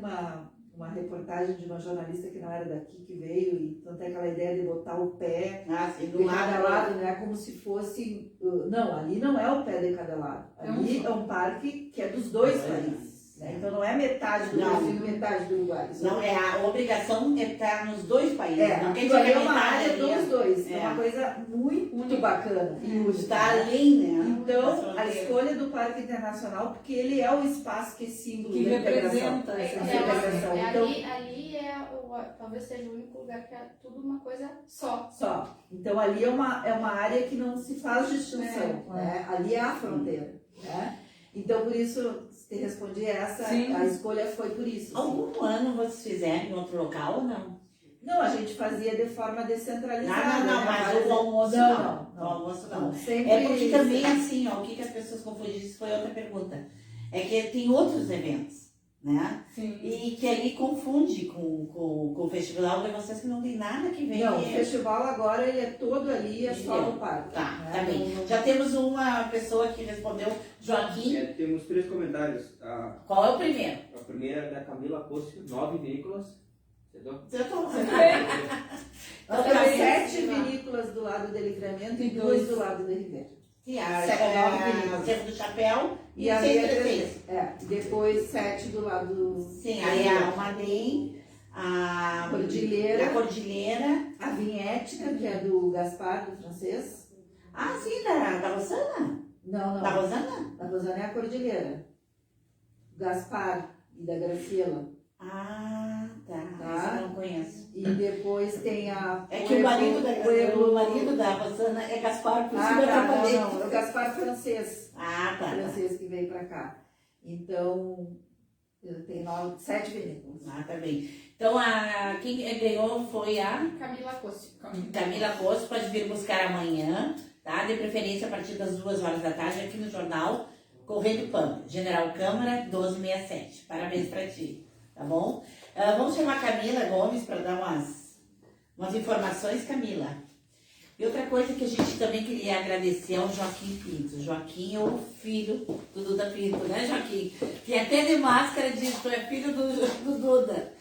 Speaker 4: uma reportagem de uma jornalista que não era daqui, que veio, e tanto é aquela ideia de botar o pé
Speaker 1: Assim,
Speaker 4: de cada lado, né, como se fosse... Não, ali não é o pé de cada lado. Ali é um parque que é dos dois países. Né? Então não é metade do Brasil e metade do Uruguai.
Speaker 1: Não, a obrigação é estar nos dois países. Não quer
Speaker 4: aquilo ali
Speaker 1: dizer
Speaker 4: é uma
Speaker 1: metade
Speaker 4: área
Speaker 1: ali,
Speaker 4: dos dois. É
Speaker 1: É.
Speaker 4: uma coisa muito bacana. E única.
Speaker 1: Está além, né?
Speaker 4: Então, a escolha do Parque Internacional, porque ele é o espaço que é símbolo
Speaker 2: Que
Speaker 4: da integração.
Speaker 2: representa
Speaker 4: essa
Speaker 2: essa
Speaker 4: integração. Então,
Speaker 3: ali talvez seja o único lugar que é tudo uma coisa só.
Speaker 4: só. Então, ali é uma área que não se faz distinção.
Speaker 2: É.
Speaker 4: Né? Ali é a fronteira. Né? Então, por isso, se te respondi essa,
Speaker 2: Sim.
Speaker 4: a escolha foi por isso.
Speaker 1: Algum ano vocês fizeram em outro local ou não?
Speaker 4: Não, a gente fazia de forma descentralizada.
Speaker 1: Não,
Speaker 4: né?
Speaker 1: mas o almoço
Speaker 4: não.
Speaker 1: O almoço não.
Speaker 4: Sempre
Speaker 1: É porque também, assim, ó, o que as pessoas confundem, isso foi outra pergunta. É que tem outros eventos, né?
Speaker 2: Sim.
Speaker 1: E que aí confunde com o festival de vocês que não tem nada que ver.
Speaker 4: Não, o festival agora ele é todo ali, é só no parque.
Speaker 1: Tá,
Speaker 4: né?
Speaker 1: tá bem.
Speaker 4: Não-
Speaker 1: Já temos uma pessoa que respondeu, Joaquim.
Speaker 5: Temos 3 comentários.
Speaker 1: Qual é o primeiro?
Speaker 5: A primeira é da Camila Costa, 9 vinícolas. Entendeu?
Speaker 1: Você tá
Speaker 4: Nós
Speaker 1: Também,
Speaker 4: temos 7
Speaker 1: sim, ó.
Speaker 4: vinícolas do lado de Livramento e
Speaker 2: E
Speaker 4: 2
Speaker 2: dois
Speaker 4: do lado de Ribeira.
Speaker 1: Sim,
Speaker 4: Nove
Speaker 1: Cerro do Chapéu e
Speaker 4: a minha
Speaker 1: 636.
Speaker 4: depois 7 do lado
Speaker 1: Sim, aí a Almaden, a
Speaker 4: Cordilheira.
Speaker 1: a Cordilheira.
Speaker 4: a Vinhética, que é do Gaspar, do francês.
Speaker 1: Ah, sim, da Rosana?
Speaker 4: Não,
Speaker 1: Da
Speaker 4: não.
Speaker 1: Rosana?
Speaker 4: A Rosana é a Cordilheira. Gaspar e da Graciela.
Speaker 1: Ah, tá.
Speaker 4: Tá.
Speaker 1: Essa eu não conheço.
Speaker 4: E depois tem a...
Speaker 1: É que o marido
Speaker 4: Pueblo-
Speaker 1: da Rosana é Gaspar, por
Speaker 4: Ah,
Speaker 1: isso eu
Speaker 4: tá,
Speaker 1: atrapalhei.
Speaker 4: não. É o Gaspar francês.
Speaker 1: Ah, tá.
Speaker 4: Francês que veio pra cá. Então, eu tenho 7 vinícolas.
Speaker 1: Ah, tá bem. Então, quem ganhou foi a
Speaker 3: Camila Costa.
Speaker 1: Camila Costa, pode vir buscar amanhã, tá? De preferência a partir das 2 horas da tarde, aqui no jornal Correio do Pampa, General Câmara 1267. Parabéns pra ti, tá bom? Vamos chamar a Camila Gomes para dar umas informações, Camila. E outra coisa que a gente também queria agradecer ao Joaquim Pinto. Joaquim é o filho do Duda Pinto, né, Joaquim? Que até de máscara diz que é filho do Duda.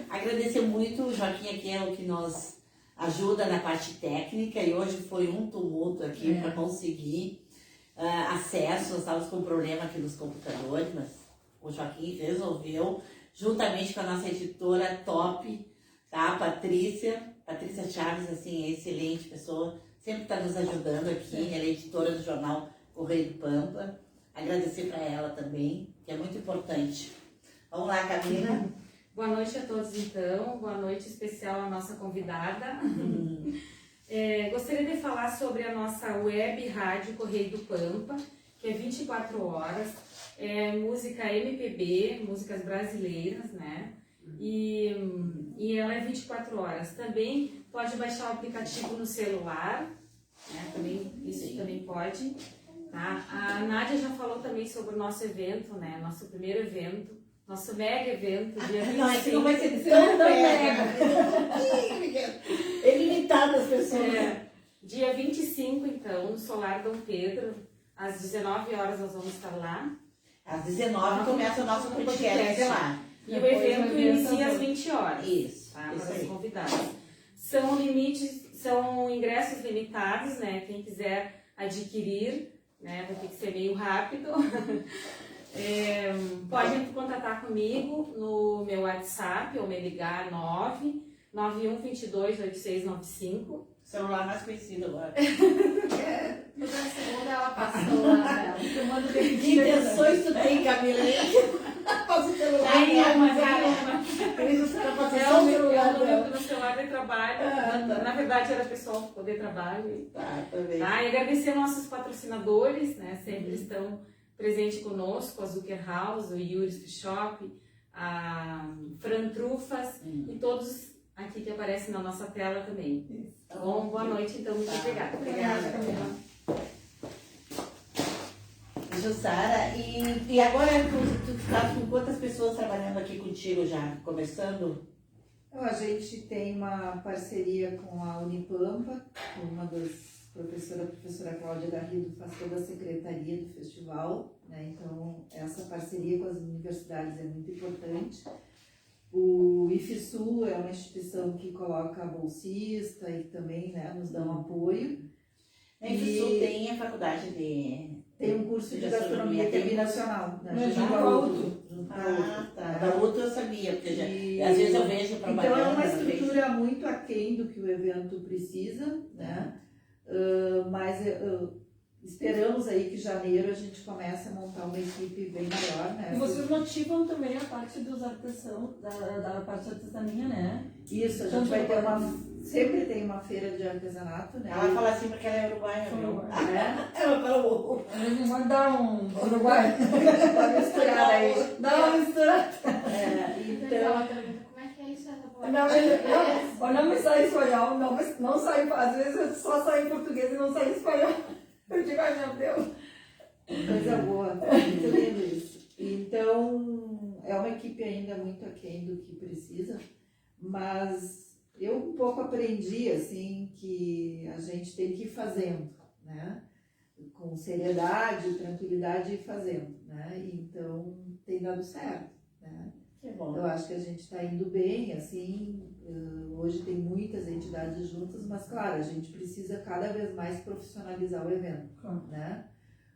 Speaker 1: Agradecer muito, o Joaquim aqui é o que nos ajuda na parte técnica e hoje foi um tumulto aqui para conseguir acesso. Nós estávamos com um problema aqui nos computadores, mas o Joaquim resolveu, juntamente com a nossa editora top, tá? A Patrícia Chaves, assim, é excelente pessoa, sempre está nos ajudando aqui. Ela é editora do jornal Correio do Pampa. Agradecer para ela também, que é muito importante. Vamos lá, Camila.
Speaker 6: Boa noite a todos, então. Boa noite especial à nossa convidada. Gostaria de falar sobre a nossa web rádio Correio do Pampa, que é 24 horas. É música MPB, músicas brasileiras, né? E ela é 24 horas. Também pode baixar o aplicativo no celular, né? Também, isso também pode. Tá? A Nádia já falou também sobre o nosso evento, né? Nosso primeiro evento, nosso mega evento, dia 25.
Speaker 1: Não, é que não vai ser tão mega. É limitado as pessoas.
Speaker 6: Dia 25, então, no Solar Dom Pedro, às 19 horas nós vamos estar lá.
Speaker 1: Às 19 começa o nosso podcast lá.
Speaker 6: E o evento inicia às 20 horas.
Speaker 1: Isso,
Speaker 6: Tá?
Speaker 1: isso
Speaker 6: Para os
Speaker 1: aí.
Speaker 6: convidados. São ingressos limitados, né? Quem quiser adquirir, né? Vai ter que ser meio rápido. Pode contatar comigo no meu WhatsApp ou me ligar 991228695.
Speaker 1: Celular mais conhecido agora.
Speaker 3: Toda segunda ela passou lá dela.
Speaker 1: Que intenções tu tem, Camila? Passa o celular.
Speaker 6: Tem uma,
Speaker 1: Por isso você tá passando
Speaker 6: É
Speaker 1: só
Speaker 6: o
Speaker 1: o celular
Speaker 6: meu
Speaker 1: dela.
Speaker 6: no celular de trabalho.
Speaker 1: tá.
Speaker 6: Na verdade era pessoal de trabalho.
Speaker 1: Tá, também.
Speaker 6: Tá? E agradecer nossos patrocinadores, né? Sempre estão presentes conosco, a Zucker House, o Yuri's Free Shop, a Fran Trufas e todos aqui que aparecem na nossa tela também. Tá bom? Boa noite, então. Muito obrigada.
Speaker 2: Obrigada, Camila.
Speaker 1: Jussara, e agora tu estás com quantas pessoas trabalhando aqui contigo já, conversando?
Speaker 4: Então, a gente tem uma parceria com a Unipampa, uma das a professora Cláudia Garrido faz toda a secretaria do festival, né? Então essa parceria com as universidades é muito importante. O IFSU é uma instituição que coloca bolsista e também, né, nos dá um apoio.
Speaker 1: A IFSU tem a faculdade de...
Speaker 4: Tem um curso de gastronomia que é binacional, né?
Speaker 2: Mas
Speaker 4: Junto
Speaker 2: junto
Speaker 4: ao
Speaker 2: ao
Speaker 4: outro. Junto ao
Speaker 1: Ah,
Speaker 4: outro,
Speaker 1: tá.
Speaker 4: né?
Speaker 1: Da outra eu sabia, porque
Speaker 4: E-
Speaker 1: às vezes eu vejo
Speaker 4: Então
Speaker 1: propaganda.
Speaker 4: é uma
Speaker 1: eu vejo-
Speaker 4: estrutura muito aquém do que o evento precisa, né? Mas esperamos aí que em janeiro a gente comece a montar uma equipe bem maior, né?
Speaker 2: E vocês motivam também a parte dos artesãos, da parte artesania, né?
Speaker 4: Isso, a gente vai ter sempre tem uma feira de artesanato, né?
Speaker 1: Ela fala assim porque ela é uruguaia, viu?
Speaker 4: Né?
Speaker 1: Ela falou...
Speaker 2: Vamos dar um Uruguai.
Speaker 4: Uma misturada aí.
Speaker 2: Dá uma mistura.
Speaker 3: Então,
Speaker 4: Então,
Speaker 3: ela pergunta como é que é isso essa palavra.
Speaker 2: Não me sai espanhol, não sai, às vezes eu só saio em português e não sai em espanhol. Eu digo, ai meu Deus.
Speaker 4: coisa boa, muito lindo isso. Então, é uma equipe ainda muito aquém do que precisa, mas eu um pouco aprendi, assim, que a gente tem que ir fazendo, né? Com seriedade, tranquilidade e ir fazendo, né? Então, tem dado certo, né?
Speaker 1: Que bom.
Speaker 4: Eu acho que a gente está indo bem, assim, hoje tem muitas entidades juntas, mas claro, a gente precisa cada vez mais profissionalizar o evento, né?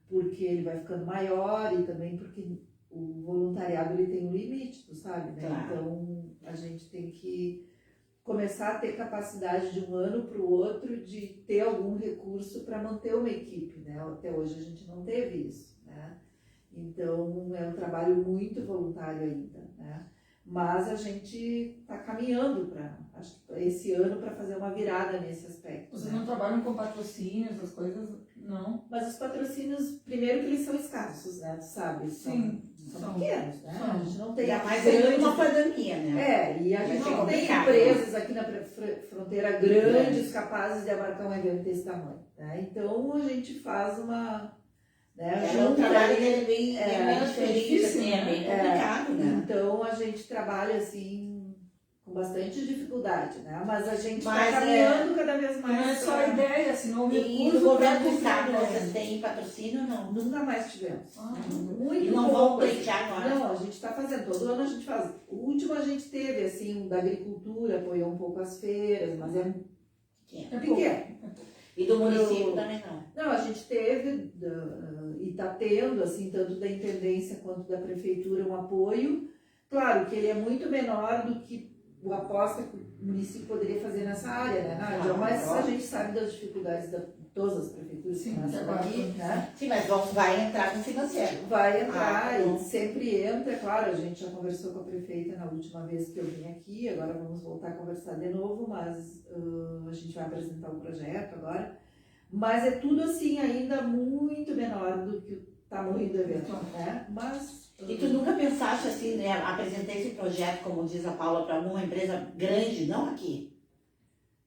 Speaker 4: Porque ele vai ficando maior e também porque o voluntariado ele tem um limite, tu sabe, né?
Speaker 1: Claro.
Speaker 4: Então a gente tem que começar a ter capacidade de um ano para o outro de ter algum recurso para manter uma equipe, né? Até hoje a gente não teve isso, né? Então é um trabalho muito voluntário ainda, né? Mas a gente está caminhando para esse ano para fazer uma virada nesse aspecto.
Speaker 2: Vocês
Speaker 4: né?
Speaker 2: não trabalham com patrocínios, as coisas? Não.
Speaker 4: Mas os patrocínios, primeiro que eles são escassos, né? Tu sabe?
Speaker 2: Sim.
Speaker 4: São pequenos, né?
Speaker 2: São.
Speaker 4: A gente não tem
Speaker 1: Ainda mais
Speaker 4: grandes-
Speaker 1: em uma pandemia, né?
Speaker 4: É, e a
Speaker 1: Vai
Speaker 4: gente
Speaker 1: ser
Speaker 4: não tem
Speaker 1: complicado,
Speaker 4: empresas aqui na fronteira grandes capazes de abarcar um evento desse tamanho, né? Então a gente faz uma... Né,
Speaker 1: É, o trabalho
Speaker 4: ali-
Speaker 1: dele é bem diferente,
Speaker 2: difícil,
Speaker 1: assim, é
Speaker 2: né?
Speaker 1: bem complicado, né?
Speaker 4: Então a gente trabalha assim com bastante dificuldade, né? Mas a gente está
Speaker 1: Mas,
Speaker 4: caminhando cada vez mais.
Speaker 2: Não é só a
Speaker 4: pra-
Speaker 2: ideia, senão o
Speaker 1: E
Speaker 2: recurso
Speaker 1: do governo do
Speaker 2: pra
Speaker 1: estado,
Speaker 2: tudo.
Speaker 1: vocês têm patrocínio ou não?
Speaker 4: Nunca mais tivemos.
Speaker 2: Ah,
Speaker 4: Muito
Speaker 1: E não vão
Speaker 4: pouco, assim.
Speaker 1: pleitear agora?
Speaker 4: Não, a gente está fazendo, todo ano a gente faz. O último a gente teve, assim, da agricultura, apoiou um pouco as feiras, mas é pequeno.
Speaker 1: E do município também não.
Speaker 4: Não, a gente teve e está tendo, assim, tanto da intendência quanto da prefeitura, um apoio. Claro que ele é muito menor do que a aposta que o município poderia fazer nessa área, né, Nádia?
Speaker 1: Claro,
Speaker 4: Mas
Speaker 1: claro.
Speaker 4: a gente sabe das dificuldades de todas as prefeituras que
Speaker 2: Sim,
Speaker 4: nascem
Speaker 2: claro.
Speaker 4: aqui, né?
Speaker 1: Sim, mas vai entrar com financeiro.
Speaker 4: Vai entrar
Speaker 1: Ah, bom.
Speaker 4: e sempre entra, é claro, a gente já conversou com a prefeita na última vez que eu vim aqui, agora vamos voltar a conversar de novo, mas a gente vai apresentar o projeto agora. Mas é tudo assim ainda muito menor do que o tamanho do evento, né? Mas...
Speaker 1: E tu nunca pensaste assim, né? Apresentei esse projeto, como diz a Paula, para uma empresa grande, não aqui.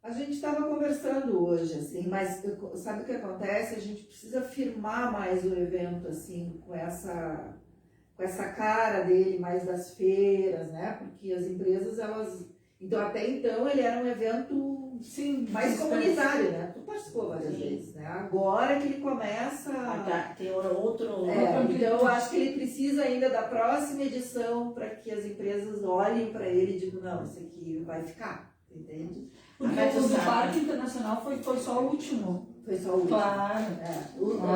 Speaker 4: A gente estava conversando hoje, assim, mas sabe o que acontece? A gente precisa firmar mais o evento, assim, com essa cara dele, mais das feiras, né? Porque as empresas, elas... Então, até então, ele era um evento,
Speaker 2: Sim,
Speaker 4: mais comunitário, né? Tu participou várias
Speaker 1: Sim.
Speaker 4: vezes, né? Agora que ele começa...
Speaker 1: Tem outro.
Speaker 4: Então, eu acho que ele precisa ainda da próxima edição para que as empresas olhem para ele e digam, não, isso aqui vai ficar, entende?
Speaker 2: Porque
Speaker 1: Mas tu
Speaker 2: o do
Speaker 1: sabe.
Speaker 2: Parque Internacional foi só o último.
Speaker 4: Foi só o último.
Speaker 2: Claro.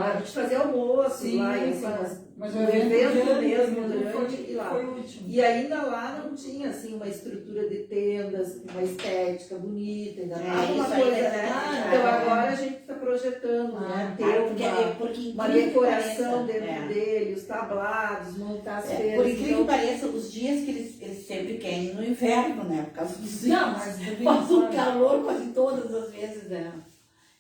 Speaker 4: A gente fazia almoço
Speaker 2: Sim,
Speaker 4: lá, e assim,
Speaker 2: claro. Mas
Speaker 4: o evento mesmo grande
Speaker 2: foi,
Speaker 4: e lá.
Speaker 2: foi o último.
Speaker 4: E ainda lá não tinha assim uma estrutura de tendas, uma estética bonita, ainda tava uma
Speaker 1: isso aí,
Speaker 4: coisa,
Speaker 1: né?
Speaker 4: né? Então agora a gente está projetando, né? Ter
Speaker 1: porque
Speaker 4: uma
Speaker 1: incrível que
Speaker 4: decoração
Speaker 1: pareça,
Speaker 4: dentro dele, os tablados, montar as
Speaker 1: É,
Speaker 4: feiras.
Speaker 1: por incrível
Speaker 4: então,
Speaker 1: que pareça, os dias que eles sempre querem no inverno, né? Por causa dos dias.
Speaker 2: Não, mas
Speaker 1: Faz um calor quase todas as vezes, né?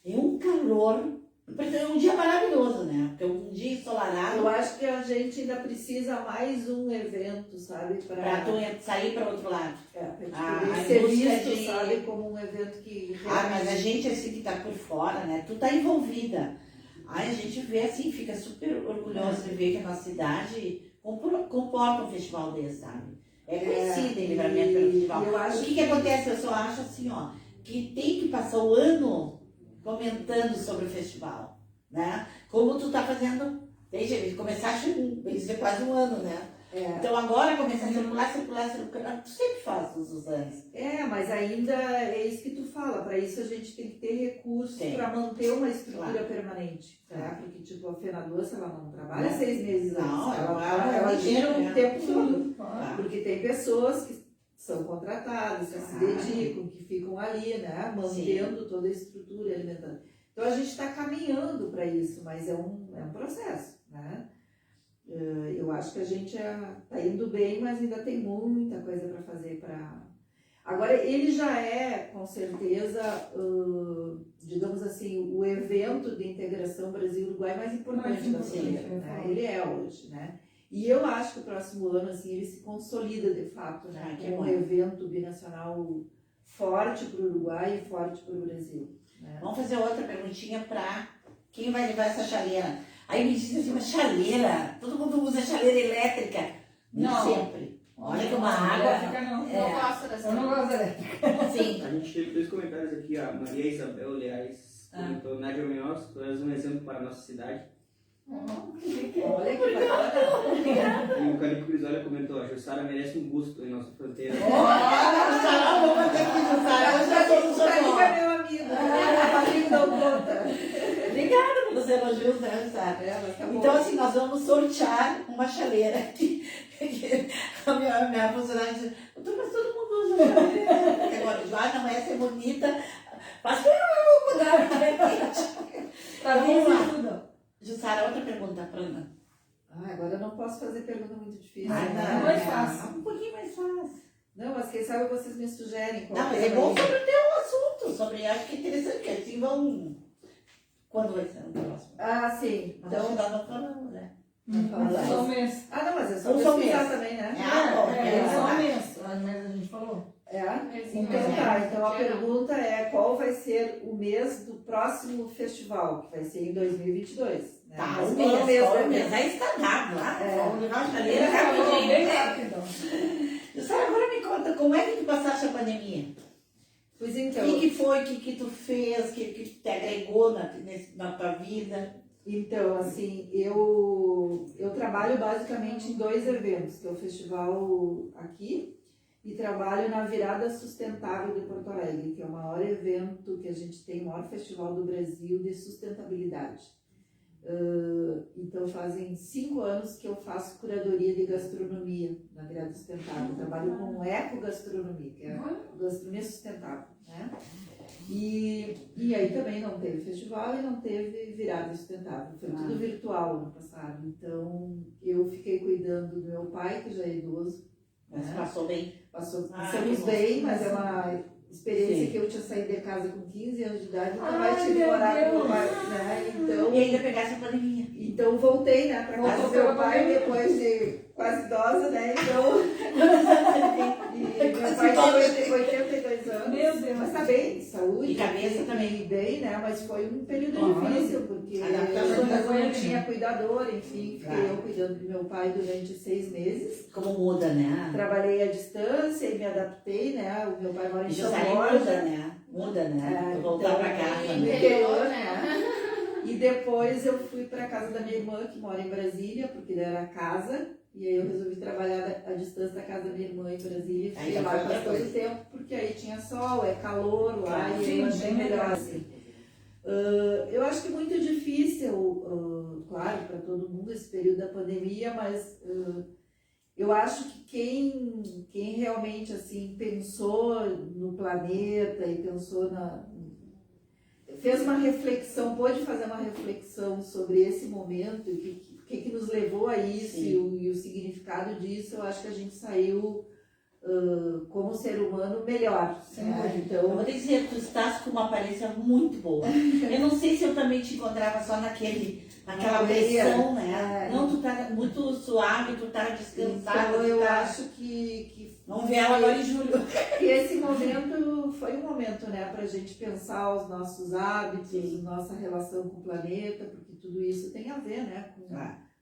Speaker 1: É um calor. É um dia maravilhoso, né? Porque é um dia ensolarado
Speaker 4: eu acho que a gente ainda precisa mais um evento, sabe?
Speaker 1: pra tu sair para outro lado.
Speaker 4: Pra gente
Speaker 1: Ah,
Speaker 4: poder
Speaker 1: a
Speaker 4: ser
Speaker 1: indústria
Speaker 4: visto,
Speaker 1: de-
Speaker 4: sabe? Como um evento que
Speaker 1: Ah, mas a gente assim que tá por fora, né? Tu tá envolvida. Aí a gente vê assim, fica super orgulhoso de ver que a nossa cidade comporta um festival desse, sabe? É conhecida em Livramento pelo festival.
Speaker 4: eu acho
Speaker 1: O que acontece? Eu só acho assim, ó, que tem que passar o ano comentando sobre o festival, né? Como tu tá fazendo, desde começaste isso é quase um ano, né? Então agora começa a circular, tu sempre faz todos os anos.
Speaker 4: Mas ainda é isso que tu fala, para isso a gente tem que ter recursos para manter uma estrutura permanente, tá? Porque tipo, a Fenadoce, ela não trabalha 6 meses antes, ela gira o tempo todo, porque tem pessoas que são contratadas, que se dedicam, que ficam ali, né, mantendo toda a estrutura, alimentando. Então a gente está caminhando para isso, mas é um processo, né? Eu acho que a gente está indo bem, mas ainda tem muita coisa para fazer para... Agora, ele já é, com certeza, digamos assim, o evento de integração Brasil-Uruguai mais importante da Chile, né? Ele é hoje, né? E eu acho que o próximo ano, assim, ele se consolida de fato, né? Como um evento binacional forte para o Uruguai e forte para o Brasil, né?
Speaker 1: Vamos fazer outra perguntinha para quem vai levar essa chaleira. Aí me diz assim, uma chaleira, todo mundo usa chaleira elétrica.
Speaker 2: Não.
Speaker 1: Sempre. Olha que uma água...
Speaker 2: Não.
Speaker 3: Não gosto dessa.
Speaker 2: Eu não gosto dela.
Speaker 1: Sim.
Speaker 5: A gente teve 2 comentários aqui, a Maria Isabel Leais comentou: Nádia Munhoz, tu és um exemplo para a nossa cidade.
Speaker 4: Olha que bacana.
Speaker 5: E o Calico Grisolha comentou: a Jussara merece um busto em nossa fronteira.
Speaker 1: Jussara, vamos ter que Jussara. Eu já sou
Speaker 4: Jussara é meu amigo, amigo da conta.
Speaker 1: Obrigada pelos elogios, né, Jussara? Então, assim, nós vamos sortear uma chaleira aqui. A minha funcionária diz: doutor, mas todo mundo usa chaleira. Porque agora, não, essa é bonita. Mas eu vou mudar, porque é quente.
Speaker 2: Tá
Speaker 1: Vamos
Speaker 2: tudo.
Speaker 1: lá. Jussara, outra pergunta para Ana.
Speaker 4: Agora eu não posso fazer pergunta muito difícil.
Speaker 1: Não,
Speaker 2: mais fácil.
Speaker 1: Um pouquinho mais fácil.
Speaker 4: Não, mas quem sabe vocês me sugerem.
Speaker 1: Não, mas é bom sobre o teu assunto, sobre, acho que é interessante, que assim vão... Quando vai ser o próximo?
Speaker 4: Sim.
Speaker 1: Então, nós não falamos, né?
Speaker 4: Não fala mais.
Speaker 2: Só um mês.
Speaker 4: Não, mas é só
Speaker 1: Um só
Speaker 4: pesquisar
Speaker 1: mês.
Speaker 4: também, né?
Speaker 2: Só um mês. A gente falou.
Speaker 4: Então tá, então a pergunta é qual vai ser o mês do próximo festival, que vai ser em 2022. Né?
Speaker 1: Tá,
Speaker 4: Mas
Speaker 1: um
Speaker 4: qual
Speaker 1: mês,
Speaker 4: da-
Speaker 1: qual mês? Aí está dado lá. Vamos levar a chaleira
Speaker 2: Falou
Speaker 1: rapidinho.
Speaker 2: bem rápido.
Speaker 1: Jussara, agora me conta, como é que tu passaste a pandemia?
Speaker 4: Pois
Speaker 1: O
Speaker 4: então,
Speaker 1: que foi, o que tu fez, o que te agregou na tua vida?
Speaker 4: então assim, eu trabalho basicamente em 2 eventos, que é o festival aqui e trabalho na Virada Sustentável de Porto Alegre, que é o maior evento que a gente tem, o maior festival do Brasil de sustentabilidade. Então fazem 5 anos que eu faço curadoria de gastronomia na Virada Sustentável. Eu trabalho com ecogastronomia, que é gastronomia sustentável, né? E aí também não teve festival e não teve Virada Sustentável. Foi tudo virtual ano passado. Então eu fiquei cuidando do meu pai, que já é idoso.
Speaker 1: Mas passou bem.
Speaker 4: Passamos bem, mas é uma experiência que eu tinha saído de casa com 15 anos de idade, nunca mais tive que morar com o pai, né? Então,
Speaker 1: E ainda pegasse a pandemia.
Speaker 4: então voltei, né, para casa do meu pai depois de quase idosa, né? Então, e meu pai tem 82 anos.
Speaker 2: Meu Deus.
Speaker 4: Mas tá bem, saúde.
Speaker 1: E cabeça também.
Speaker 4: E bem, né? Mas foi um período difícil, porque
Speaker 1: Adaptação.
Speaker 4: eu não tinha cuidador, enfim, fiquei eu cuidando do meu pai durante 6 meses.
Speaker 1: Como muda, né?
Speaker 4: Trabalhei à distância e me adaptei, né? O meu pai mora em
Speaker 1: Isso
Speaker 4: São
Speaker 1: aí
Speaker 4: Borja.
Speaker 1: muda, né? Muda, né? Voltar
Speaker 4: então,
Speaker 1: pra casa.
Speaker 4: no
Speaker 1: Né?
Speaker 4: interior, né? E depois eu fui para casa da minha irmã, que mora em Brasília, porque ela era casa. E aí eu resolvi trabalhar à distância da casa da minha irmã em Brasília.
Speaker 1: Aí
Speaker 4: Fiquei
Speaker 1: já
Speaker 4: lá
Speaker 1: foi outra
Speaker 4: quase todo o
Speaker 1: coisa.
Speaker 4: tempo, porque aí tinha sol, é calor lá, e
Speaker 2: Sim,
Speaker 4: eu achei
Speaker 2: bem
Speaker 4: melhor
Speaker 2: melhor.
Speaker 4: assim. Eu acho que muito difícil, claro, para todo mundo esse período da pandemia, mas eu acho que quem realmente assim pensou no planeta e pensou fez uma reflexão, pôde fazer uma reflexão sobre esse momento e o que nos levou a isso e o significado disso, eu acho que a gente saiu como ser humano melhor. Né? Então,
Speaker 1: Eu vou te dizer, tu estás com uma aparência muito boa. Eu não sei se eu também te encontrava só naquela pressão, né? Não, tu tá muito suave, tu tá descansado.
Speaker 4: então eu
Speaker 1: tá...
Speaker 4: acho que
Speaker 1: Vamos ver ela agora em julho.
Speaker 4: E esse momento foi um momento, né, para a gente pensar os nossos hábitos, nossa relação com o planeta, porque tudo isso tem a ver, né,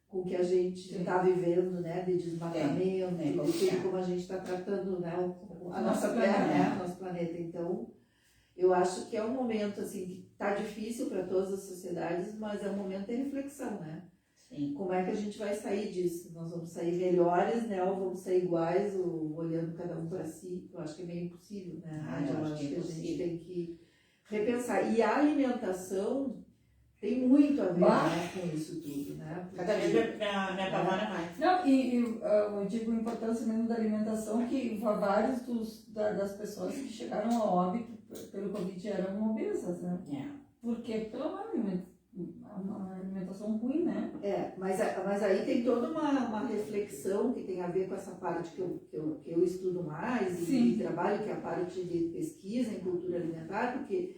Speaker 4: com o que a gente está vivendo, né, de desmatamento, de tudo como a gente está tratando, né, a nossa terra, né, o nosso planeta. Então, eu acho que é um momento assim que está difícil para todas as sociedades, mas é um momento de reflexão, né?
Speaker 1: Sim.
Speaker 4: Como é que a gente vai sair disso? Nós vamos sair melhores, né? Ou vamos sair iguais, ou olhando cada um para si? Eu acho que é meio impossível, né?
Speaker 1: Eu
Speaker 4: acho que a gente
Speaker 1: impossível.
Speaker 4: tem que repensar. E a alimentação tem muito a ver, né, com isso tudo, né?
Speaker 1: Cada vez me apavora mais.
Speaker 2: Não, eu digo a importância mesmo da alimentação, que vários das pessoas que chegaram ao óbito pelo Covid eram obesas, né? Porque pela uma alimentação ruim, né?
Speaker 4: Mas aí tem toda uma reflexão que tem a ver com essa parte que eu estudo mais e trabalho, que é a parte de pesquisa em cultura alimentar, porque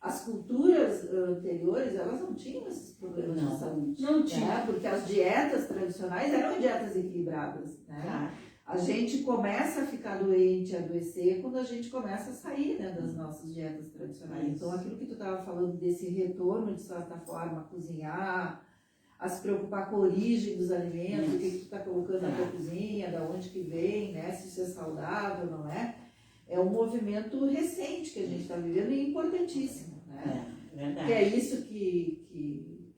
Speaker 4: as culturas anteriores, elas não tinham esses problemas de saúde.
Speaker 2: Não tinha.
Speaker 4: Né? Porque as dietas tradicionais eram dietas equilibradas, né?
Speaker 1: Tá.
Speaker 4: A gente começa a ficar doente, a adoecer, quando a gente começa a sair, né, das nossas dietas tradicionais. Então, aquilo que tu estava falando desse retorno, de certa forma, a cozinhar, a se preocupar com a origem dos alimentos, o que tu está colocando na tua cozinha, da onde que vem, né, se isso é saudável, não é? É um movimento recente que a gente está vivendo e importantíssimo, né?
Speaker 1: Verdade.
Speaker 4: Que é isso que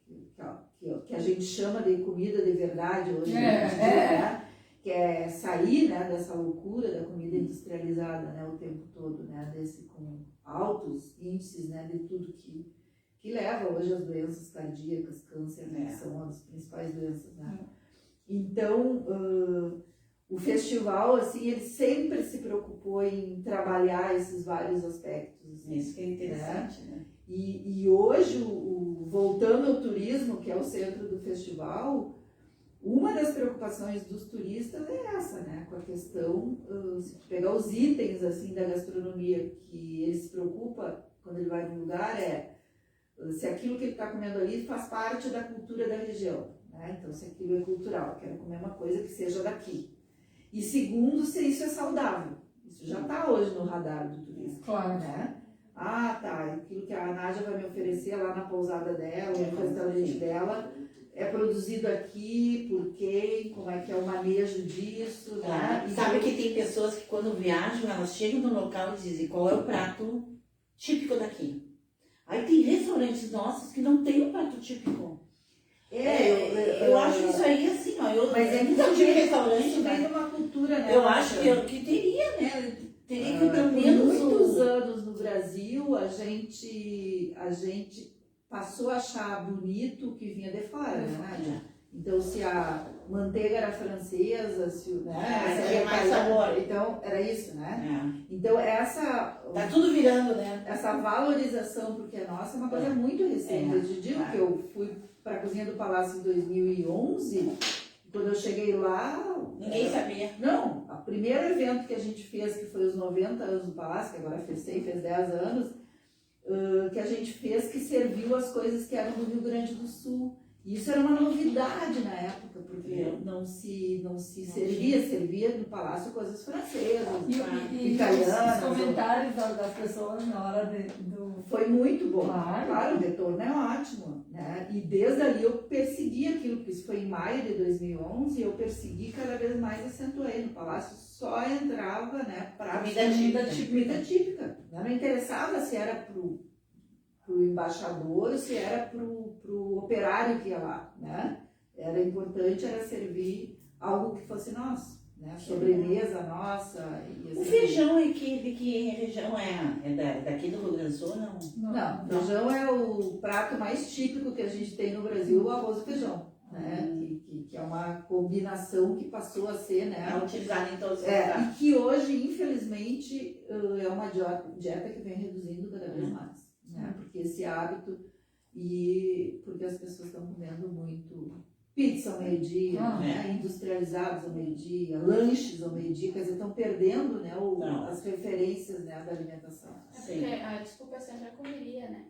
Speaker 4: a gente chama de comida de verdade hoje, né? Que é sair, né, dessa loucura da comida industrializada, né, o tempo todo, né, com altos índices, né, de tudo que leva hoje às doenças cardíacas, câncer, né, que são as principais doenças, né. Então, o festival, assim, ele sempre se preocupou em trabalhar esses vários aspectos. Assim,
Speaker 1: isso que é interessante, né?
Speaker 4: E hoje, voltando ao turismo, que é o centro do festival, uma das preocupações dos turistas é essa, né? Com a questão, se tu pegar os itens, assim, da gastronomia, que ele se preocupa quando ele vai num lugar, se aquilo que ele está comendo ali faz parte da cultura da região, né? Então, se aquilo é cultural, eu quero comer uma coisa que seja daqui. E segundo, se isso é saudável. Isso já está hoje no radar do turista.
Speaker 2: Claro.
Speaker 4: Né? Tá, aquilo que a Nádia vai me oferecer lá na pousada dela, no restaurante dela, é produzido aqui, por quem, como é que é o manejo disso, né?
Speaker 1: E sabe que tem pessoas que quando viajam, elas chegam no local e dizem qual é o prato típico daqui. Aí tem restaurantes nossos que não tem um prato típico. Eu acho isso aí assim, ó.
Speaker 4: Mas é
Speaker 1: nunca tive restaurante,
Speaker 4: isso vem de uma cultura, né?
Speaker 1: Eu acho que teria, né? Teria que pelo
Speaker 4: Por
Speaker 1: menos
Speaker 4: muitos anos no Brasil, a gente passou a achar bonito o que vinha de fora, né, Nádia? Então, se a manteiga era francesa, se
Speaker 1: tinha mais sabor.
Speaker 4: Então, era isso, né? Então,
Speaker 1: tá tudo virando, né?
Speaker 4: Essa valorização, porque a nossa é uma coisa muito recente. Eu te digo que eu fui para a Cozinha do Palácio em 2011, quando eu cheguei lá...
Speaker 1: Ninguém sabia.
Speaker 4: Não, o primeiro evento que a gente fez, que foi os 90 anos do Palácio, que agora fez 10 anos, que a gente fez, que serviu as coisas que eram do Rio Grande do Sul. E isso era uma novidade na época, porque não se servia no Palácio coisas francesas,
Speaker 2: E
Speaker 4: italianas.
Speaker 2: os comentários das pessoas na hora do...
Speaker 4: Foi muito bom.
Speaker 2: Claro,
Speaker 4: o retorno é ótimo. Né? E desde ali eu persegui aquilo, porque isso foi em maio de 2011, e eu persegui cada vez mais, acentuei. No Palácio só entrava, né, para comida típica. Não interessava se era pro embaixador, se era pro operário que ia lá, né? Era importante, era servir algo que fosse nosso, né? Sobremesa nossa. E assim,
Speaker 1: o feijão de que região é daqui do Rio Grande do Sul, não?
Speaker 4: Não, feijão é o prato mais típico que a gente tem no Brasil, o arroz e feijão, né? Que é uma combinação que passou a ser, né?
Speaker 1: É utilizada em todos os lugares.
Speaker 4: E que hoje, infelizmente, é uma dieta que vem reduzindo cada vez mais. Né? Porque esse hábito porque as pessoas estão comendo muito pizza ao meio-dia, né? Industrializados ao meio-dia, lanches ao meio-dia, quer dizer, estão perdendo, né, as referências, né, da alimentação.
Speaker 3: Porque a desculpa é sempre a correria, né?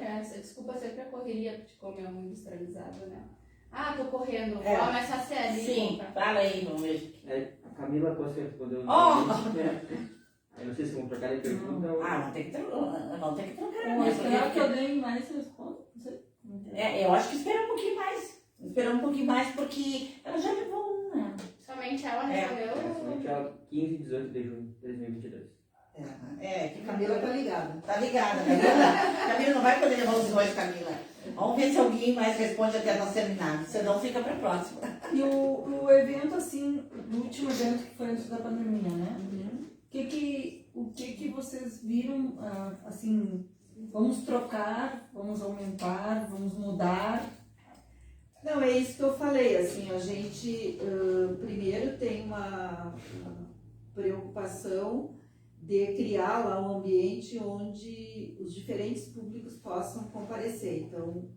Speaker 3: A desculpa é sempre a correria de comer um industrializado, né? Tô correndo, vou começar a ser ali.
Speaker 1: Sim, fala aí, vamos ver.
Speaker 5: A Camila Costa respondeu. Eu não sei se vão trocar de pergunta ou...
Speaker 1: Vamos ter que trocar.
Speaker 2: Ou esperar que alguém mais responda? Não sei.
Speaker 1: Eu acho que esperar um pouquinho mais. Esperar um pouquinho mais, porque ela já levou uma.
Speaker 3: Somente ela respondeu.
Speaker 5: Somente ela, 15 e 18 de junho de 2022.
Speaker 1: Que
Speaker 4: Camila tá ligada.
Speaker 1: Tá ligada, Camila não vai poder levar os dois, Camila. Vamos ver se alguém mais responde até nós terminarmos, senão fica pra próxima.
Speaker 2: E o evento, assim, o último evento que foi antes da pandemia, né? O que vocês viram, assim, vamos trocar, vamos aumentar, vamos mudar?
Speaker 4: Não, é isso que eu falei, assim, a gente primeiro tem uma preocupação de criar lá um ambiente onde os diferentes públicos possam comparecer. Então,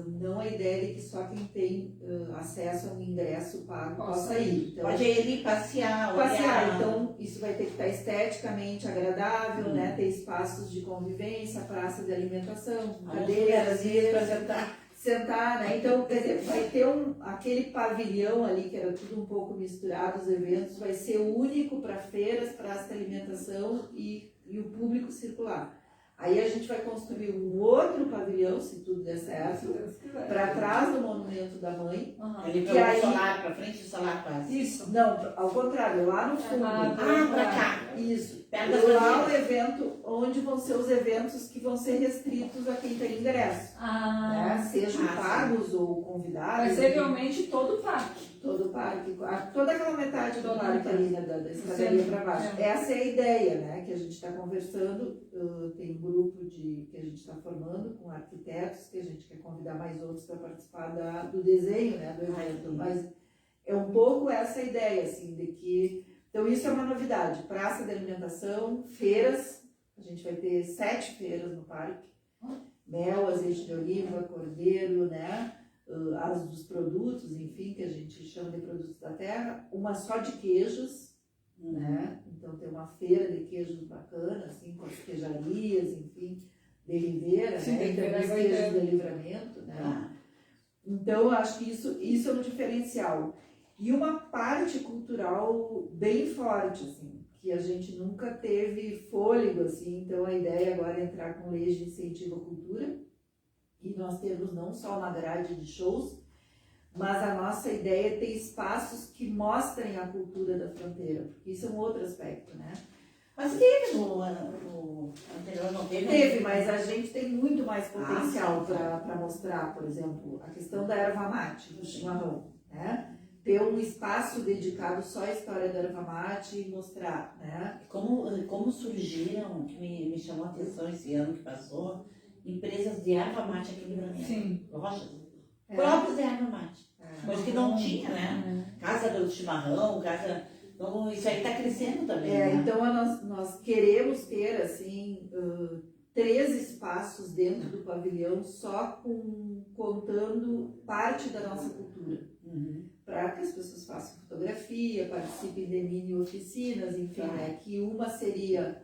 Speaker 4: não a ideia de que só quem tem acesso a um ingresso pago possa ir. Então,
Speaker 1: pode ir ali passear, olhar.
Speaker 4: Então, isso vai ter que estar esteticamente agradável, né? Ter espaços de convivência, praça de alimentação, cadeiras,
Speaker 1: para
Speaker 4: sentar, né? Então, quer dizer, vai ter aquele pavilhão ali, que era tudo um pouco misturado, os eventos, vai ser único para feiras, praça de alimentação e o público circular. Aí a gente vai construir um outro pavilhão, se tudo der certo, para trás do Monumento da Mãe.
Speaker 1: Ele vai solar, para frente do solar quase.
Speaker 4: Isso, não, ao contrário, lá no fundo.
Speaker 1: Para cá.
Speaker 4: Isso.
Speaker 1: Perto
Speaker 4: Lá o evento, onde vão ser os eventos que vão ser restritos a quem tem ingresso. Né? Sejam pagos ou convidados.
Speaker 2: Vai ser realmente todo o parque.
Speaker 4: Todo o parque. Toda aquela metade do parque ali, né, da escadaria para baixo. Essa é a ideia, né? Que a gente está conversando. Tem um grupo que a gente está formando com arquitetos, que a gente quer convidar mais outros para participar do desenho, né, do evento. Mas é um pouco essa ideia, assim, de que... Então, isso é uma novidade. Praça de alimentação, feiras. A gente vai ter 7 feiras no parque. Mel, azeite de oliva, cordeiro, né? As dos produtos, enfim, que a gente chama de produtos da terra. Uma só de queijos, né? Então, tem uma feira de queijos bacana, assim, com as queijarias, enfim, de Ribeira,
Speaker 2: Sim,
Speaker 4: né? Então, os queijos de Livramento, né? Então, eu acho que isso é um diferencial. E uma parte cultural bem forte, assim, que a gente nunca teve fôlego, assim. Então, a ideia agora é entrar com leis de incentivo à cultura. E nós temos não só uma grade de shows, mas a nossa ideia é ter espaços que mostrem a cultura da fronteira. Porque isso é um outro aspecto, né?
Speaker 1: Mas teve no anterior, não teve?
Speaker 4: Teve, mas a gente tem muito mais potencial para mostrar, por exemplo, a questão da erva mate, do chimarrão, né? Ter um espaço dedicado só à história da erva mate e mostrar, né?
Speaker 1: Como surgiram, que me chamou a atenção esse ano que passou, empresas de erva mate aqui no Brasil.
Speaker 2: Sim.
Speaker 1: Rochas. Próprias de erva mate. Coisa que não tinha, né? Casa do chimarrão, casa... Então, isso aí está crescendo também, né?
Speaker 4: Então, nós queremos ter, assim, 3 espaços dentro do pavilhão só contando parte da nossa cultura. Para que as pessoas façam fotografia, participem de mini oficinas, enfim, né? Que uma seria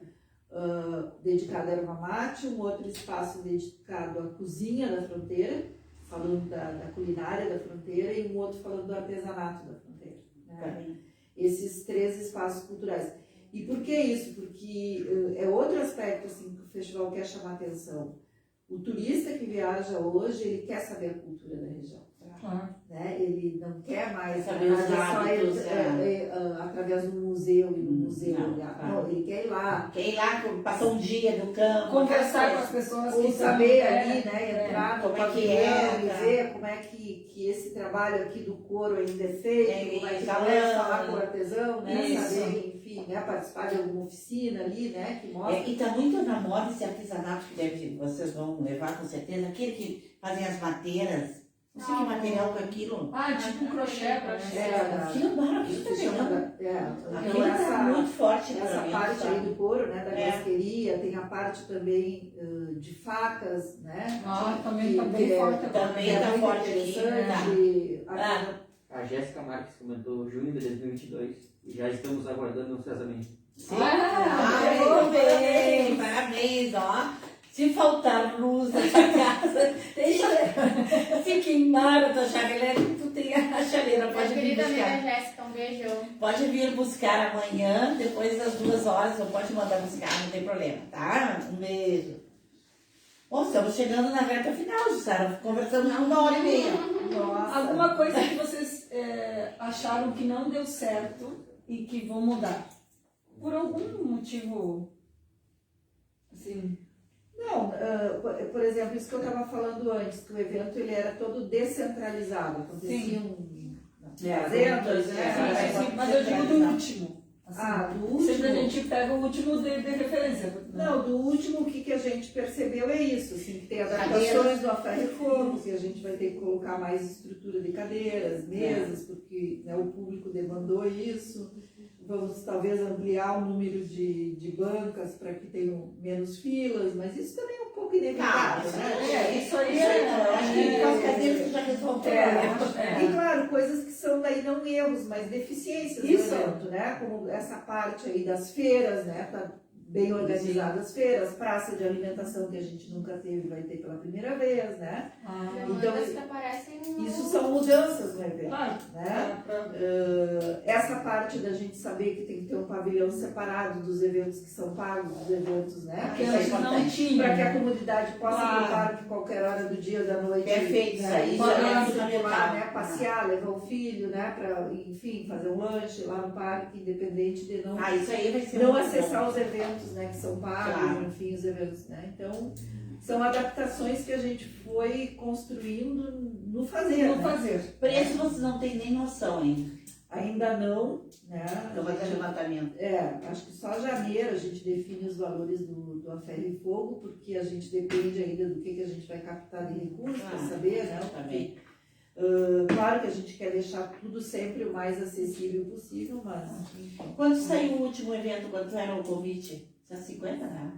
Speaker 4: dedicada à erva mate, um outro espaço dedicado à cozinha da fronteira, falando da culinária da fronteira, e um outro falando do artesanato da fronteira, né? Esses 3 espaços culturais. E por que isso? Porque é outro aspecto, assim, que o festival quer chamar atenção. O turista que viaja hoje, ele quer saber a cultura da região. Né? Ele não quer mais
Speaker 1: saber os hábitos,
Speaker 4: através do museu e do museu. Não, ele quer ir lá.
Speaker 1: Quer ir lá, passar um dia no campo.
Speaker 2: Conversar com as pessoas.
Speaker 4: Ou saber ali, né? Entrar no
Speaker 1: como é que
Speaker 4: pavilhão e ver como é que esse trabalho aqui do couro ainda é feito, como é que falar com o artesão, né?
Speaker 2: Isso.
Speaker 4: Saber, enfim, né? Participar de alguma oficina ali, né? Que mostra.
Speaker 1: E está muito na moda esse artesanato que vocês vão levar com certeza. Aquele que fazem as mateiras. Não sei que material com aquilo.
Speaker 2: Tipo um crochê pra
Speaker 1: Aquilo é maravilhoso. Aquilo
Speaker 4: Então,
Speaker 1: está muito forte
Speaker 4: essa
Speaker 1: mim,
Speaker 4: parte
Speaker 1: sabe?
Speaker 4: aí do couro, né, da casqueria, tem a parte também de facas, né?
Speaker 2: Também está bem forte.
Speaker 1: Também está forte aqui.
Speaker 5: A Jéssica Marques comentou junho de 2022 e já estamos aguardando o casamento.
Speaker 1: Muito bem, parabéns, ó. Se faltar luz na tua casa, tem chaleira. Se queimar a tua chaleira, tu tem a chaleira, pode vir
Speaker 3: Querida amiga
Speaker 1: buscar.
Speaker 3: Jéssica, um beijão.
Speaker 1: Pode vir buscar amanhã, depois das 2 horas, ou pode mandar buscar, não tem problema, tá? Um beijo. Bom, estamos chegando na reta final, Jussara. Conversamos 1h30.
Speaker 4: Nossa.
Speaker 2: Alguma coisa que vocês acharam que não deu certo e que vão mudar? Por algum motivo Assim,
Speaker 4: Não, por exemplo, isso que eu estava falando antes, que o evento ele era todo descentralizado, aconteciam fazendas, né?
Speaker 2: sim, mas eu digo do último. Assim,
Speaker 4: Do
Speaker 2: sempre a
Speaker 4: último.
Speaker 2: gente pega o último de referência. Né?
Speaker 4: Não, do último, o que a gente percebeu é isso, assim, que tem adaptações do A Ferro e Fogo, que a gente vai ter que colocar mais estrutura de cadeiras, mesas, porque né, o público demandou isso. Vamos talvez ampliar o número de bancas para que tenham menos filas, mas isso também é um pouco inevitável, né?
Speaker 2: Isso aí
Speaker 1: Eu acho que as cadeiras já resolveram.
Speaker 4: E claro, coisas que são daí não erros, mas deficiências do
Speaker 2: Isso.
Speaker 4: evento, né? Como essa parte aí das feiras, né? Tá bem organizadas as feiras, praça de alimentação que a gente nunca teve, vai ter pela primeira vez, né?
Speaker 3: Demandas que aparecem no...
Speaker 4: Isso são mudanças no evento,
Speaker 2: Claro.
Speaker 4: né? Essa parte da gente saber que tem que ter um pavilhão separado dos eventos que são pagos, dos eventos, né?
Speaker 2: Que antes não tinha.
Speaker 4: Para que a comunidade possa ir
Speaker 2: Claro.
Speaker 4: ao parque qualquer hora do dia ou da noite.
Speaker 1: Perfeito, isso aí,
Speaker 4: Pode
Speaker 1: isso é
Speaker 4: lá,
Speaker 1: fundamental.
Speaker 4: né? Passear, levar o filho, né? Para, enfim, fazer um lanche lá no parque, independente de não,
Speaker 1: Isso aí vai ser
Speaker 4: não
Speaker 1: muito
Speaker 4: acessar
Speaker 1: bom.
Speaker 4: os eventos, né? Que são pagos,
Speaker 1: Claro.
Speaker 4: enfim, os eventos, né? Então, são adaptações que a gente foi construindo no fazer,
Speaker 2: Não
Speaker 4: né?
Speaker 2: fazer.
Speaker 1: Preço vocês não tem nem noção ainda.
Speaker 4: Ainda não, né?
Speaker 1: Eu vou fazer levantamento.
Speaker 4: Acho que só janeiro a gente define os valores do A Ferro e Fogo, porque a gente depende ainda do que a gente vai captar de recursos para saber, né?
Speaker 1: Também.
Speaker 4: Claro que a gente quer deixar tudo sempre o mais acessível possível, mas...
Speaker 1: Quando saiu o último evento, quando era o convite? 150, né?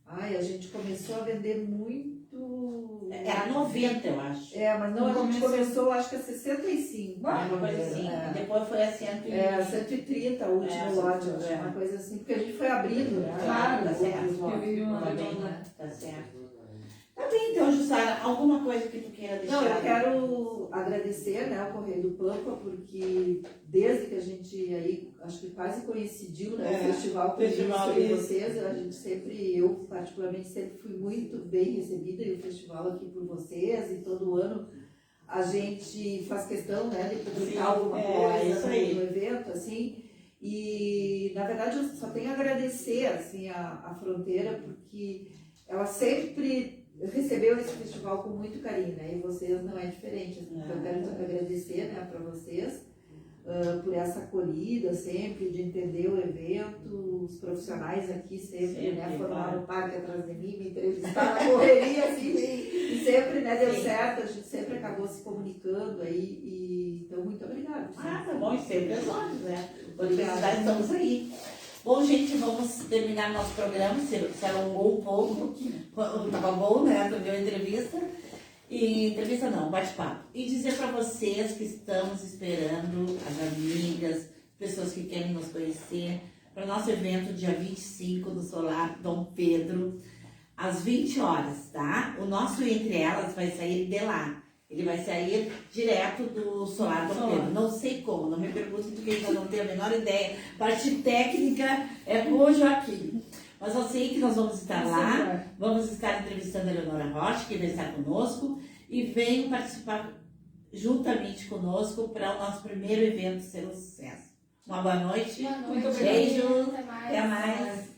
Speaker 4: Ai, a gente começou a vender muito...
Speaker 1: Era 90, eu acho.
Speaker 4: Mas não, a gente começou acho que a 65.
Speaker 1: Uma coisa assim. E depois foi a
Speaker 4: 130 o último lote, eu acho, uma coisa assim, porque a gente foi abrindo, né?
Speaker 1: Claro, tá
Speaker 4: outros
Speaker 1: certo.
Speaker 4: lotes.
Speaker 2: Eu vi uma
Speaker 1: Também,
Speaker 2: redonda.
Speaker 1: né? Tá certo. Tá bem, então, Jussara, alguma coisa que tu queira deixar?
Speaker 4: Não, eu quero agradecer, né, ao Correio do Pampa, porque desde que a gente aí, acho que quase coincidiu, né, o festival com vocês, a gente sempre, eu particularmente sempre fui muito bem recebida e o festival aqui por vocês, e todo ano a gente faz questão, né, de publicar alguma coisa no evento, assim, e na verdade eu só tenho a agradecer, assim, a Fronteira, porque ela sempre recebeu esse festival com muito carinho, né? E vocês não é diferente. Então, eu quero muito agradecer, né, para vocês por essa acolhida sempre, de entender o evento, os profissionais aqui sempre, né, formaram parte atrás de mim, me entrevistaram na correria, assim, e sempre, né, deu certo, a gente sempre acabou se comunicando aí, então, muito obrigada.
Speaker 1: Tá bom, e sempre as horas, né?
Speaker 4: Obrigada.
Speaker 1: Obrigada, estamos aí. Bom, gente, vamos terminar nosso programa, se alongou um pouco, tava bom, né, tu viu a entrevista, e entrevista não, bate-papo, e dizer para vocês que estamos esperando as amigas, pessoas que querem nos conhecer, para o nosso evento dia 25 do Solar Dom Pedro, às 20 horas, tá? O nosso Entre Elas vai sair de lá. Ele vai sair direto do Solar Dom Pedro. Não sei como, não me pergunte porque ainda não tenho a menor ideia. Parte técnica é com o Joaquim. Mas eu sei que nós vamos estar lá, vamos estar entrevistando a Eleonora Rocha, que vai estar conosco, e venham participar juntamente conosco para o nosso primeiro evento ser um sucesso. Uma boa noite.
Speaker 3: Boa noite.
Speaker 2: Muito obrigada.
Speaker 3: Beijo.
Speaker 1: Até mais.